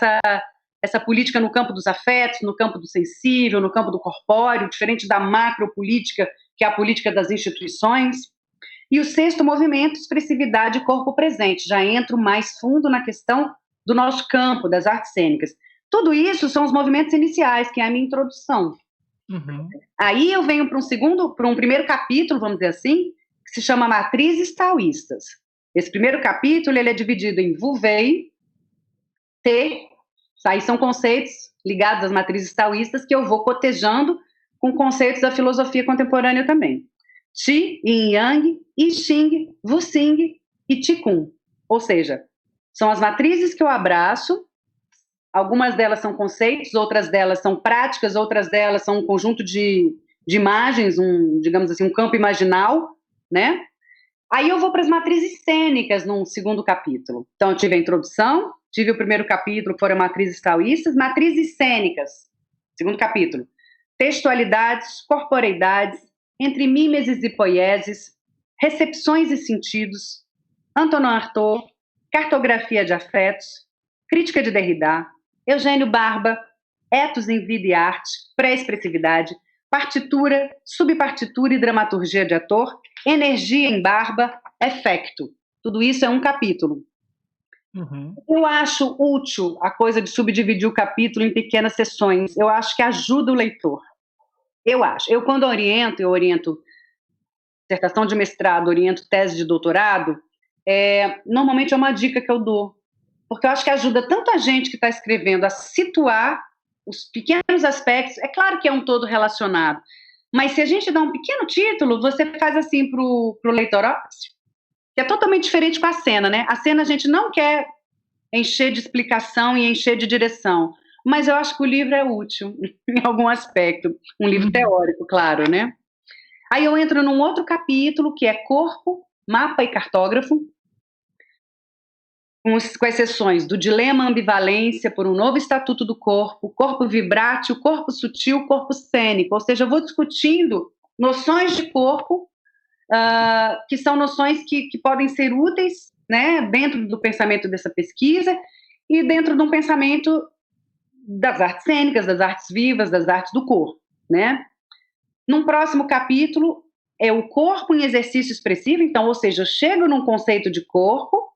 essa política no campo dos afetos, no campo do sensível, no campo do corpóreo, diferente da macropolítica, que é a política das instituições. E o sexto movimento, expressividade e corpo presente. Já entro mais fundo na questão do nosso campo, das artes cênicas. Tudo isso são os movimentos iniciais, que é a minha introdução. Uhum. Aí eu venho para um primeiro capítulo, vamos dizer assim, que se chama Matrizes Taoístas. Esse primeiro capítulo ele é dividido em Wu Wei, Te. Aí são conceitos ligados às matrizes taoístas que eu vou cotejando com conceitos da filosofia contemporânea também. Qi, Yin Yang, I Ching, Wu Xing e Qigong. Ou seja, são as matrizes que eu abraço, algumas delas são conceitos, outras delas são práticas, outras delas são um conjunto de imagens, digamos assim, um campo imaginal, né? Aí eu vou para as matrizes cênicas num segundo capítulo. Então, eu tive a introdução, tive o primeiro capítulo, que foram matrizes taoístas, matrizes cênicas, segundo capítulo. Textualidades, corporeidades, entre mimeses e poieses, recepções e sentidos, Antonin Artaud, cartografia de afetos, crítica de Derrida, Eugênio Barba, etos em vida e arte, pré-expressividade, partitura, subpartitura e dramaturgia de ator, energia em Barba, efecto. Tudo isso é um capítulo. Uhum. Eu acho útil a coisa de subdividir o capítulo em pequenas sessões. Eu acho que ajuda o leitor. Eu acho. Eu, quando eu oriento dissertação de mestrado, oriento tese de doutorado, normalmente é uma dica que eu dou. Porque eu acho que ajuda tanto a gente que está escrevendo a situar os pequenos aspectos. É claro que é um todo relacionado, mas se a gente dá um pequeno título, você faz assim para o leitor, ó, que é totalmente diferente com a cena, né? A cena a gente não quer encher de explicação e encher de direção, mas eu acho que o livro é útil em algum aspecto, um livro teórico, claro, né? Aí eu entro num outro capítulo, que é Corpo, Mapa e Cartógrafo, com as seções do dilema ambivalência por um novo estatuto do corpo, corpo vibrátil, corpo sutil, corpo cênico, ou seja, eu vou discutindo noções de corpo, que são noções que podem ser úteis, né, dentro do pensamento dessa pesquisa e dentro de um pensamento das artes cênicas, das artes vivas, das artes do corpo, né? Num próximo capítulo é o corpo em exercício expressivo, então, ou seja, eu chego num conceito de corpo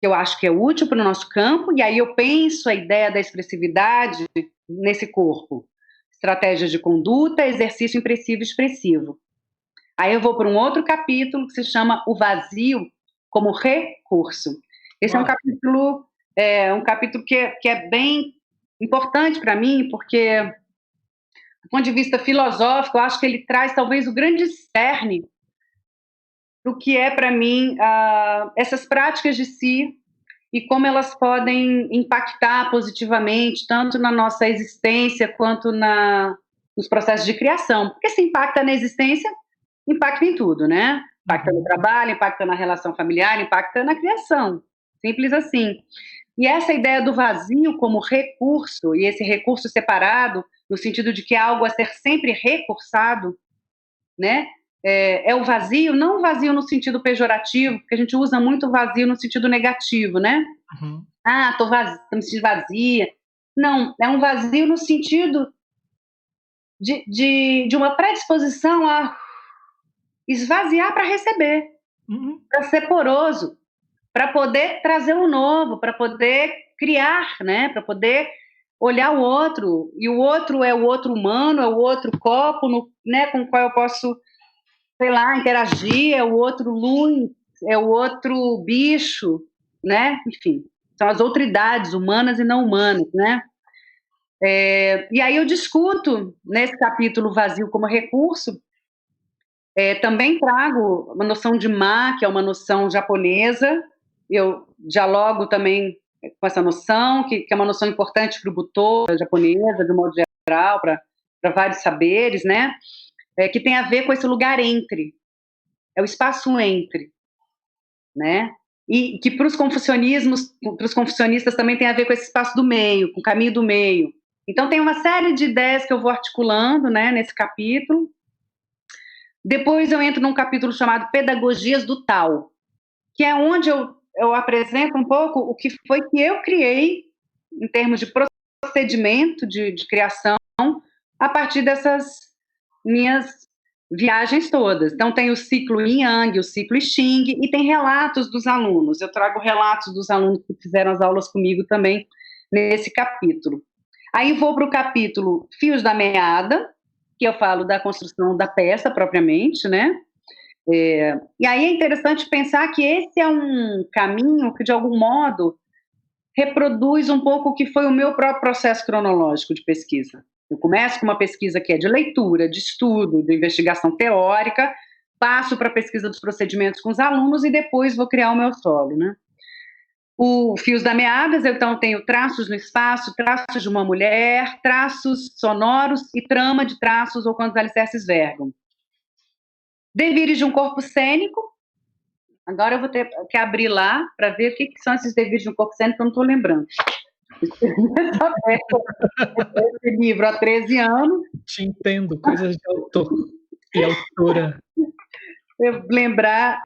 que eu acho que é útil para o nosso campo, e aí eu penso a ideia da expressividade nesse corpo. Estratégias de conduta, exercício impressivo e expressivo. Aí eu vou para um outro capítulo que se chama O Vazio como Recurso. Esse é um capítulo que é bem importante para mim, porque, do ponto de vista filosófico, eu acho que ele traz talvez o grande cerne do que é, para mim, essas práticas de si e como elas podem impactar positivamente, tanto na nossa existência quanto nos processos de criação. Porque se impacta na existência, impacta em tudo, né? Impacta no trabalho, impacta na relação familiar, impacta na criação. Simples assim. E essa ideia do vazio como recurso, e esse recurso separado, no sentido de que é algo a ser sempre recursado, né? É o vazio, não o vazio no sentido pejorativo, porque a gente usa muito o vazio no sentido negativo, né? Uhum. Tô me sentindo vazia. Não, é um vazio no sentido de uma predisposição a esvaziar para receber, para ser poroso, para poder trazer o novo, para poder criar, né? Para poder olhar o outro, e o outro é o outro humano, é o outro copo, né? Com o qual eu posso, sei lá, interagir, é o outro luz, é o outro bicho, né? Enfim, são as outridades humanas e não humanas, né? E aí eu discuto, nesse capítulo Vazio como Recurso, também trago uma noção de ma, que é uma noção japonesa, eu dialogo também com essa noção, que é uma noção importante para o Butô, japonesa, de um modo geral, para vários saberes, né? Que tem a ver com esse lugar entre, é o espaço entre, né? E que para os confucionistas também tem a ver com esse espaço do meio, com o caminho do meio. Então tem uma série de ideias que eu vou articulando, né, nesse capítulo. Depois eu entro num capítulo chamado Pedagogias do Tal, que é onde eu apresento um pouco o que foi que eu criei em termos de procedimento de criação a partir dessas minhas viagens todas. Então tem o ciclo Yin Yang, o ciclo Xing, e tem relatos dos alunos. Eu trago relatos dos alunos que fizeram as aulas comigo também nesse capítulo. Aí vou para o capítulo Fios da Meada, que eu falo da construção da peça propriamente, né? E aí é interessante pensar que esse é um caminho que, de algum modo, reproduz um pouco o que foi o meu próprio processo cronológico de pesquisa. Eu começo com uma pesquisa que é de leitura, de estudo, de investigação teórica, passo para a pesquisa dos procedimentos com os alunos e depois vou criar o meu solo, né? O Fios da Meadas, então, tenho traços no espaço, traços de uma mulher, traços sonoros e trama de traços ou quando os alicerces vergam. Devires de um corpo cênico. Agora eu vou ter que abrir lá para ver o que são esses devires de um corpo cênico, que eu não estou lembrando. Esse livro há 13 anos. Te entendo, coisas de autor e autora. Eu lembrar...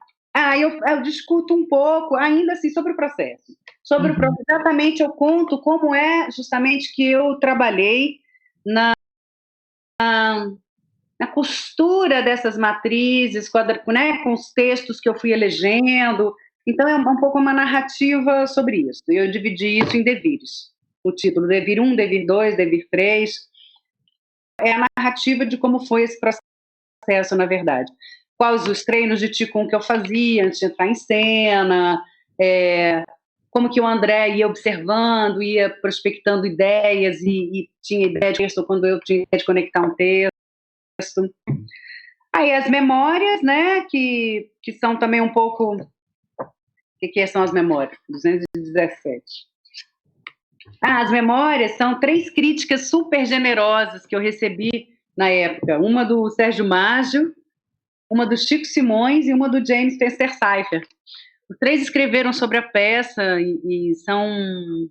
eu discuto um pouco, ainda assim, sobre o processo. Sobre o processo, exatamente, eu conto como é justamente que eu trabalhei na costura dessas matrizes, com os textos que eu fui elegendo. Então, é um pouco uma narrativa sobre isso. Eu dividi isso em devires. O título, Devir 1, Devir 2, Devir 3. É a narrativa de como foi esse processo, na verdade. Quais os treinos de Qigong que eu fazia antes de entrar em cena, como que o André ia observando, ia prospectando ideias e tinha ideia de texto quando eu tinha ideia de conectar um texto. Aí as memórias, né, que são também um pouco... O que são as memórias? 217. As memórias são 3 críticas super generosas que eu recebi na época. Uma do Sérgio Maggio, uma do Chico Simões e uma do James Spencer Cypher. Os 3 escreveram sobre a peça e são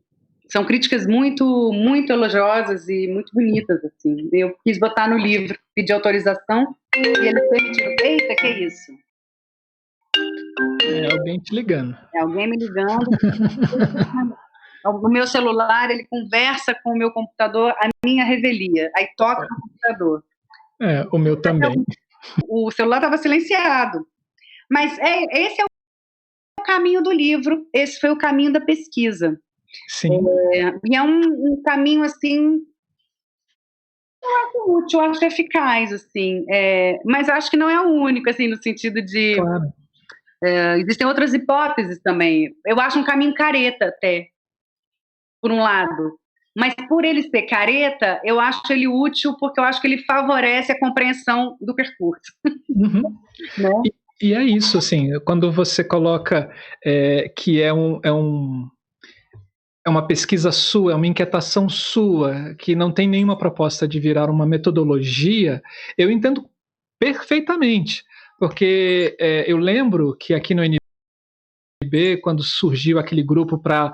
críticas muito, muito elogiosas e muito bonitas, assim. Eu quis botar no livro, pedi autorização e eles permitiram. Eita, que é isso? É alguém te ligando. É alguém me ligando. O meu celular, ele conversa com o meu computador a minha revelia. Aí toca no computador. O meu também. O celular estava silenciado. Mas esse é o caminho do livro, esse foi o caminho da pesquisa. Sim. E é um caminho, assim, eu acho útil, eu acho eficaz, assim. Mas acho que não é o único, assim, no sentido de... Claro. Existem outras hipóteses também. Eu acho um caminho careta, até, por um lado. Mas por ele ser careta, eu acho ele útil porque eu acho que ele favorece a compreensão do percurso. Né? E é isso, assim, quando você coloca que é uma pesquisa sua, é uma inquietação sua, que não tem nenhuma proposta de virar uma metodologia, eu entendo perfeitamente, porque eu lembro que aqui no NB, quando surgiu aquele grupo para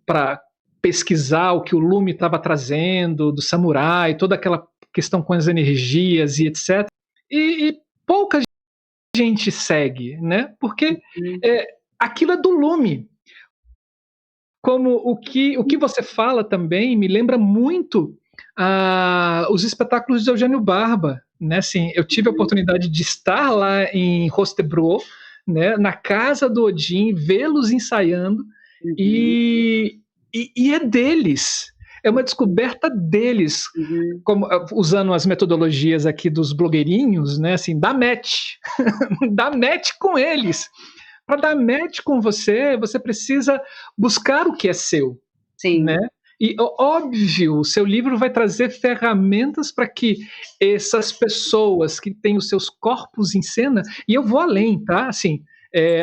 para pesquisar o que o Lume estava trazendo, do samurai, toda aquela questão com as energias e etc. E pouca gente segue, né? Porque aquilo é do Lume. Como o que você fala também me lembra muito os espetáculos de Eugênio Barba, né? Assim, eu tive a oportunidade de estar lá em Rostebro, né, na casa do Odin, vê-los ensaiando, e é deles, é uma descoberta deles, como, usando as metodologias aqui dos blogueirinhos, né, assim, dá match, dá match com eles. Para dar match com você, você precisa buscar o que é seu. Sim. Né? E, óbvio, o seu livro vai trazer ferramentas para que essas pessoas que têm os seus corpos em cena, e eu vou além, tá? Assim,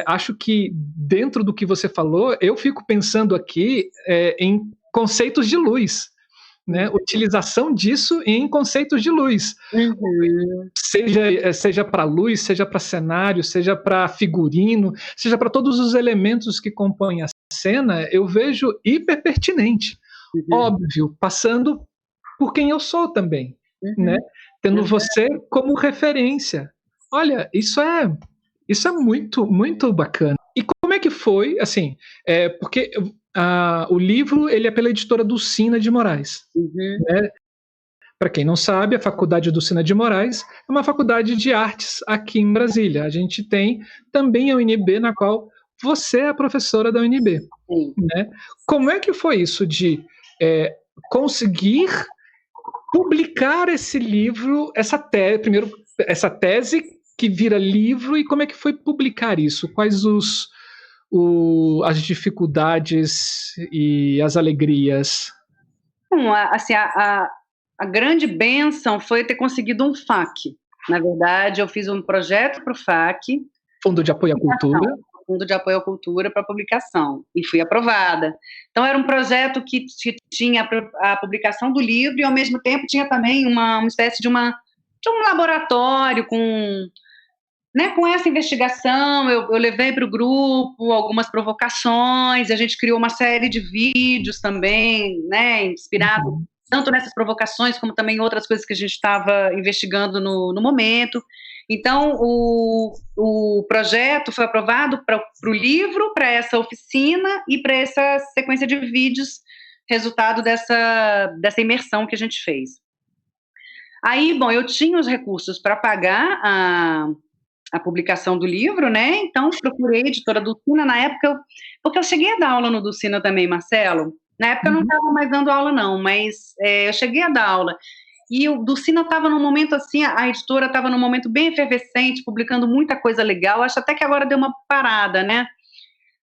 acho que dentro do que você falou, eu fico pensando aqui em conceitos de luz, né? Utilização disso em conceitos de luz. Seja para luz, seja para cenário, seja para figurino, seja para todos os elementos que compõem a cena, eu vejo hiper pertinente. Óbvio, passando por quem eu sou também, né? Tendo você como referência. Olha, isso é muito, muito bacana. E como é que foi, assim, porque o livro ele é pela editora Dulcina de Moraes. Né? Para quem não sabe, a Faculdade Dulcina de Moraes é uma faculdade de artes aqui em Brasília. A gente tem também a UNB, na qual você é a professora da UNB. Né? Como é que foi isso de conseguir publicar esse livro, essa tese que vira livro, e como é que foi publicar isso? Quais as dificuldades e as alegrias? Bom, assim, a grande bênção foi ter conseguido um FAQ. Na verdade, eu fiz um projeto para o FAQ. Fundo de Apoio à Cultura. Fundo de Apoio à Cultura para publicação, e fui aprovada. Então, era um projeto que tinha a publicação do livro e, ao mesmo tempo, tinha também uma espécie de um laboratório com essa investigação. Eu levei para o grupo algumas provocações, a gente criou uma série de vídeos também, né, inspirado tanto nessas provocações como também outras coisas que a gente estava investigando no momento. Então, o projeto foi aprovado para o livro, para essa oficina e para essa sequência de vídeos, resultado dessa imersão que a gente fez. Aí, bom, eu tinha os recursos para pagar a publicação do livro, né? Então, procurei a editora Dulcina na época, porque eu cheguei a dar aula no Dulcina também, Marcelo. Na época eu não estava mais dando aula, não, mas eu cheguei a dar aula. E o Dulcina estava num momento assim, a editora estava num momento bem efervescente, publicando muita coisa legal. Acho até que agora deu uma parada, né?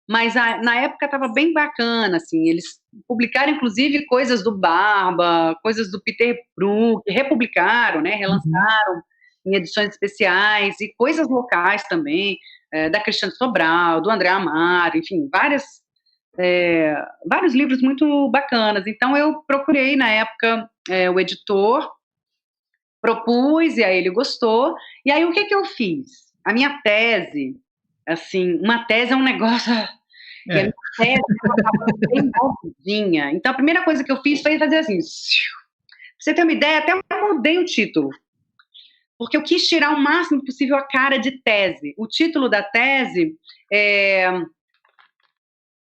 Mas na época estava bem bacana, assim. Eles publicaram, inclusive, coisas do Barba, coisas do Peter Brook, republicaram, né? Relançaram em edições especiais, e coisas locais também, da Cristiane Sobral, do André Amaro, enfim, vários livros muito bacanas. Então, eu procurei, na época, o editor, propus, e aí ele gostou. E aí, o que eu fiz? A minha tese, assim, uma tese é um negócio... E a minha tese estava bem moldinha. Então, a primeira coisa que eu fiz foi fazer assim... Pra você ter uma ideia, até eu mudei o título. Porque eu quis tirar o máximo possível a cara de tese. O título da tese é...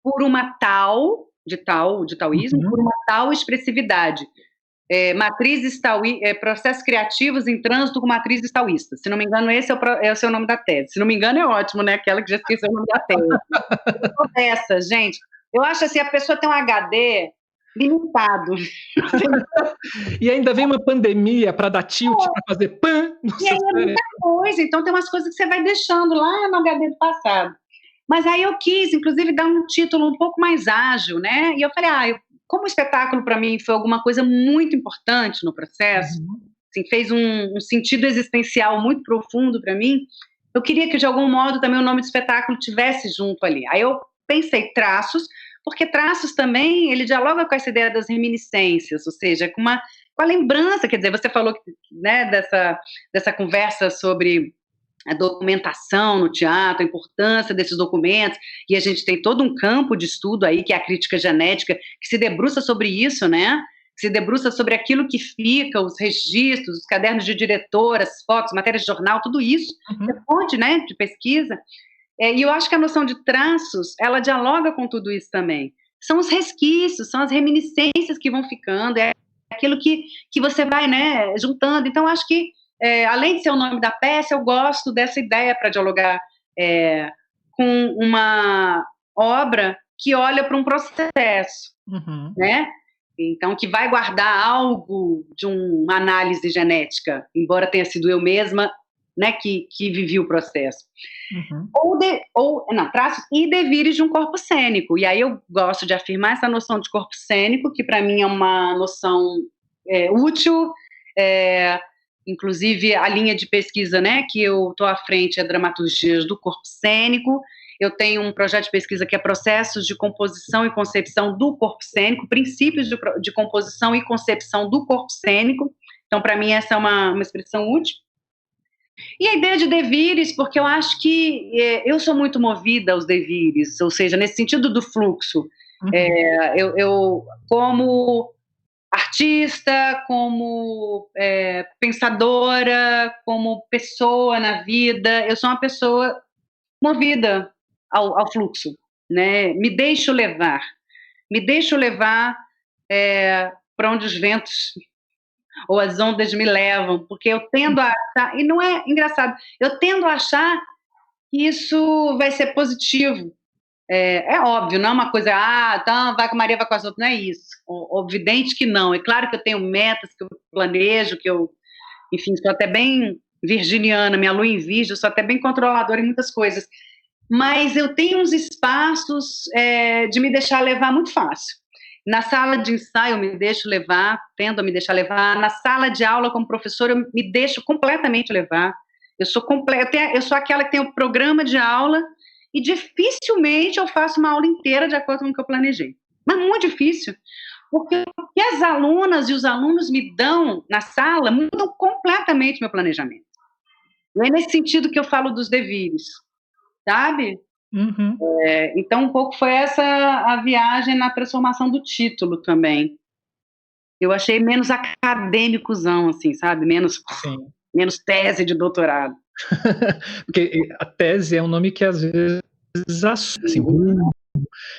Por uma tal, de taoísmo, por uma tal expressividade. Processos criativos em trânsito com matrizes taoístas. Se não me engano, esse é o nome da tese. Se não me engano, é ótimo, né? Aquela que já esqueceu o nome da tese. Gente, eu acho assim, a pessoa tem um HD limitado. E ainda vem uma pandemia para dar tilt, para fazer pan. E aí é muita coisa. Então tem umas coisas que você vai deixando lá no HD do passado. Mas aí eu quis, inclusive, dar um título um pouco mais ágil, né? E eu falei, como o espetáculo para mim foi alguma coisa muito importante no processo, assim, fez um sentido existencial muito profundo para mim, eu queria que, de algum modo, também o nome do espetáculo tivesse junto ali. Aí eu pensei traços, porque traços também, ele dialoga com essa ideia das reminiscências, ou seja, com a lembrança, quer dizer, você falou, né, dessa conversa sobre a documentação no teatro, a importância desses documentos, e a gente tem todo um campo de estudo aí, que é a crítica genética, que se debruça sobre isso, né? Que se debruça sobre aquilo que fica, os registros, os cadernos de diretor, as fotos, matérias de jornal, tudo isso, é fonte, né, de pesquisa. E eu acho que a noção de traços, ela dialoga com tudo isso também. São os resquícios, são as reminiscências que vão ficando, é aquilo que você vai, né, juntando. Então, acho que, além de ser o nome da peça, eu gosto dessa ideia para dialogar com uma obra que olha para um processo, né? Então, que vai guardar algo de uma análise genética, embora tenha sido eu mesma, né, que vivi o processo. Traços e devires de um corpo cênico. E aí eu gosto de afirmar essa noção de corpo cênico, que para mim é uma noção útil. Inclusive, a linha de pesquisa, né, que eu estou à frente é dramaturgias do corpo cênico. Eu tenho um projeto de pesquisa que é processos de composição e concepção do corpo cênico, princípios de composição e concepção do corpo cênico. Então, para mim, essa é uma expressão útil. E a ideia de devires, porque eu acho que eu sou muito movida aos devires, ou seja, nesse sentido do fluxo. Eu como artista, como pensadora, como pessoa na vida, eu sou uma pessoa movida ao fluxo, né? Me deixo levar para onde os ventos ou as ondas me levam, porque eu tendo a achar, e não é engraçado, eu tendo a achar que isso vai ser positivo. É óbvio, não é uma coisa, então vai com a Maria, vai com as outras, não é isso. Evidente que não. É claro que eu tenho metas que eu planejo, que eu, enfim, sou até bem virginiana, minha lua em virgem, eu sou até bem controladora em muitas coisas. Mas eu tenho uns espaços de me deixar levar muito fácil. Na sala de ensaio eu me deixo levar, tendo a me deixar levar. Na sala de aula como professora eu me deixo completamente levar. Eu sou aquela que tem o programa de aula e dificilmente eu faço uma aula inteira de acordo com o que eu planejei. Mas muito difícil, porque o que as alunas e os alunos me dão na sala mudam completamente meu planejamento. É nesse sentido que eu falo dos devires, sabe? Então, um pouco foi essa a viagem na transformação do título também. Eu achei menos acadêmicozão, assim, sabe? Menos tese de doutorado. Porque a tese é um nome que às vezes assim,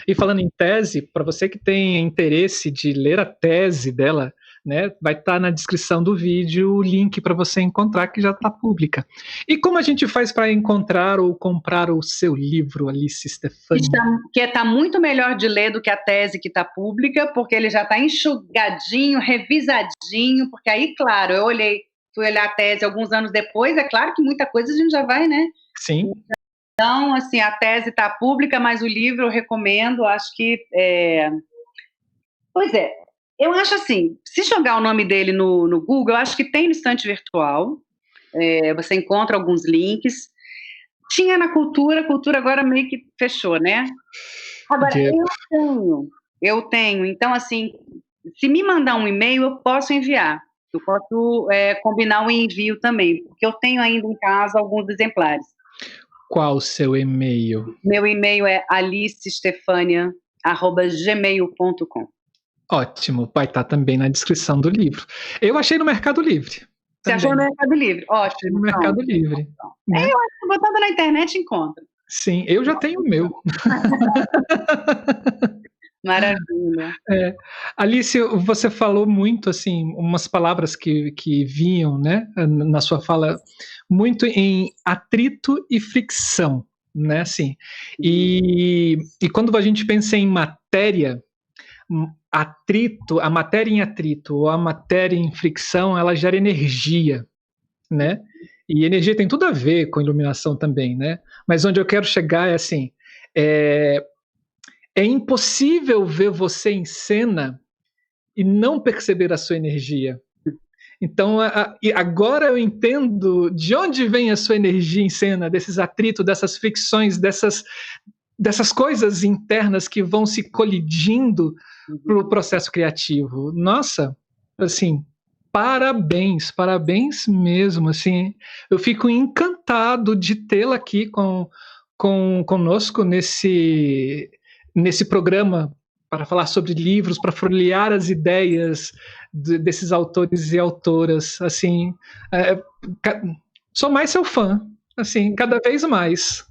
e falando em tese, para você que tem interesse de ler a tese dela, né, vai estar na descrição do vídeo o link para você encontrar, que já está pública. E como a gente faz para encontrar ou comprar o seu livro, Alice Stefani? Que está muito melhor de ler do que a tese que está pública, porque ele já está enxugadinho, revisadinho, porque aí, claro, fui olhar a tese alguns anos depois, é claro que muita coisa a gente já vai, né? Sim. Então, assim, a tese está pública, mas o livro eu recomendo, acho que... Pois é, eu acho assim, se jogar o nome dele no Google, eu acho que tem no estante virtual, você encontra alguns links. Tinha na Cultura, a Cultura agora meio que fechou, né? Agora, eu tenho, então assim, se me mandar um e-mail, eu posso enviar. Eu posso combinar um envio também, porque eu tenho ainda em casa alguns exemplares. Qual o seu e-mail? Meu e-mail é alicestefania@gmail.com. Ótimo, vai estar também na descrição do livro. Eu achei no Mercado Livre. Você achou no Mercado Livre? Ótimo. Achei no Mercado Livre. Né? Eu acho que botando na internet encontra. Sim, eu já tenho o meu. Maravilha. Alice, você falou muito, assim, umas palavras que vinham, né, na sua fala, muito em atrito e fricção, né, assim. E quando a gente pensa em matéria, a matéria em atrito ou a matéria em fricção, ela gera energia, né? E energia tem tudo a ver com iluminação também, né? Mas onde eu quero chegar é assim, é impossível ver você em cena e não perceber a sua energia. Então, agora eu entendo de onde vem a sua energia em cena, desses atritos, dessas fricções, dessas coisas internas que vão se colidindo para o processo criativo. Nossa, assim, parabéns mesmo, assim, eu fico encantado encantado de tê-la aqui conosco nesse programa para falar sobre livros, para folhear as ideias desses autores e autoras. Assim, sou mais seu fã, assim, cada vez mais.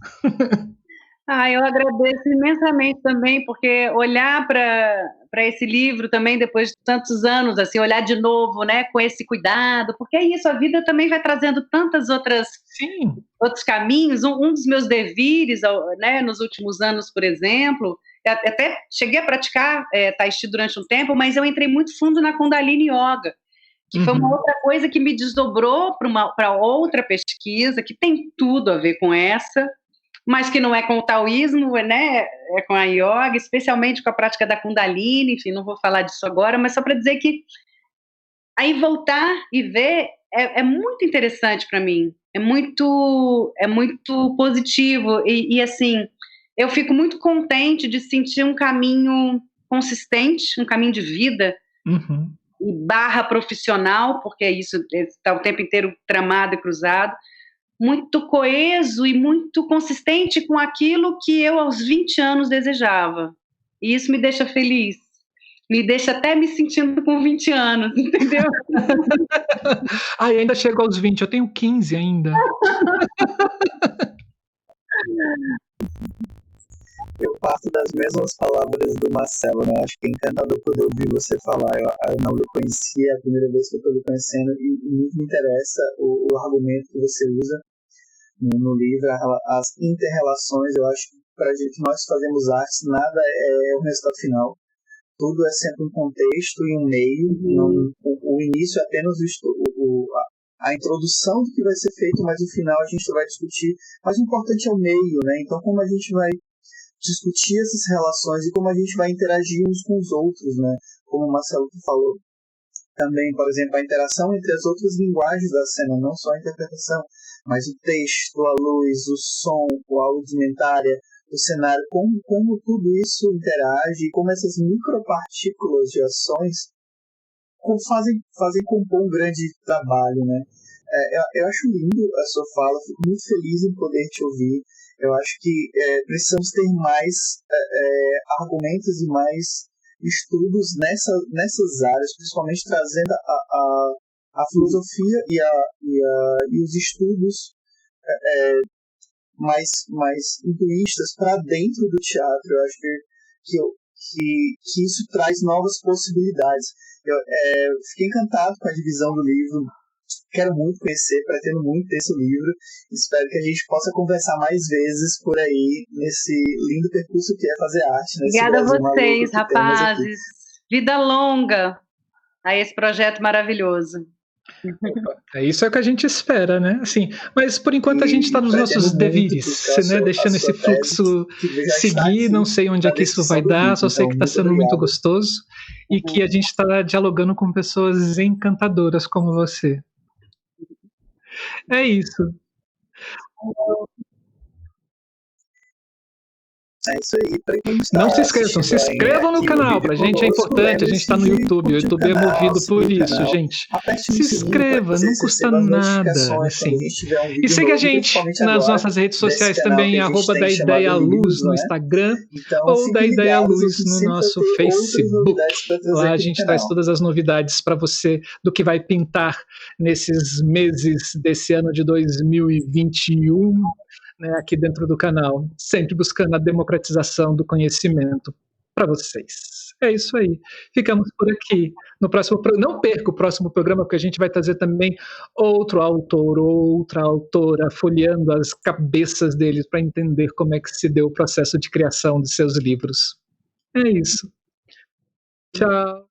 Eu agradeço imensamente também, porque olhar para esse livro também, depois de tantos anos, assim, olhar de novo, né, com esse cuidado, porque é isso, a vida também vai trazendo tantas outros caminhos. Um dos meus devires, né, nos últimos anos, por exemplo, até cheguei a praticar Tai Chi durante um tempo, mas eu entrei muito fundo na Kundalini Yoga, que foi uma outra coisa que me desdobrou para outra pesquisa, que tem tudo a ver com essa, mas que não é com o taoísmo, né? É com a yoga, especialmente com a prática da Kundalini. Enfim, não vou falar disso agora, mas só para dizer que aí voltar e ver é muito interessante para mim, é muito positivo, e assim, eu fico muito contente de sentir um caminho consistente, um caminho de vida, e barra profissional, porque isso está o tempo inteiro tramado e cruzado, muito coeso e muito consistente com aquilo que eu aos 20 anos desejava. E isso me deixa feliz. Me deixa até me sentindo com 20 anos, entendeu? Ainda chego aos 20, eu tenho 15 ainda. Eu parto das mesmas palavras do Marcelo, né? Acho que é encantador poder ouvir você falar. Eu não lhe conhecia, é a primeira vez que eu estou lhe conhecendo, e muito me interessa o argumento que você usa no livro, as inter-relações. Eu acho que para a gente, nós fazemos artes, nada é o resultado final. Tudo é sempre um contexto e um meio. O início é apenas a introdução do que vai ser feito, mas no final a gente vai discutir. Mas o importante é o meio, né? Então, como a gente vai discutir essas relações e como a gente vai interagir uns com os outros, né? Como o Marcelo falou. Também, por exemplo, a interação entre as outras linguagens da cena, não só a interpretação, mas o texto, a luz, o som, a audiomentária, o cenário, como tudo isso interage, como essas micropartículas de ações fazem compor um grande trabalho, né? Eu acho lindo a sua fala, fico muito feliz em poder te ouvir. Eu acho que precisamos ter mais argumentos e mais estudos nessas áreas, principalmente trazendo a filosofia e os estudos mais intuístas para dentro do teatro. Eu acho que isso traz novas possibilidades. Eu fiquei encantado com a divisão do livro. Quero muito conhecer, pretendo muito ter esse livro. Espero que a gente possa conversar mais vezes por aí nesse lindo percurso que é fazer arte. Obrigada a vocês, rapazes. Vida longa a esse projeto maravilhoso. Isso é o que a gente espera, né? Assim, mas por enquanto a gente está nos nossos devires, né? Deixando esse fluxo seguir. Não sei onde é que isso vai dar, só sei que está sendo muito gostoso e que a gente está dialogando com pessoas encantadoras como você. É isso. É isso aí. Não se esqueçam, se inscrevam no canal, pra gente é importante, a gente está no YouTube, o YouTube é movido por isso, gente. Se inscreva, não custa nada, assim. E siga a gente nas nossas redes sociais também, @daideialuz no Instagram ou da Ideia Luz no nosso Facebook. Lá a gente traz todas as novidades para você do que vai pintar nesses meses desse ano de 2021, né, aqui dentro do canal, sempre buscando a democratização do conhecimento para vocês. É isso aí. Ficamos por aqui. No próximo, não perca o próximo programa, porque a gente vai trazer também outro autor, outra autora, folheando as cabeças deles para entender como é que se deu o processo de criação de seus livros. É isso. Tchau.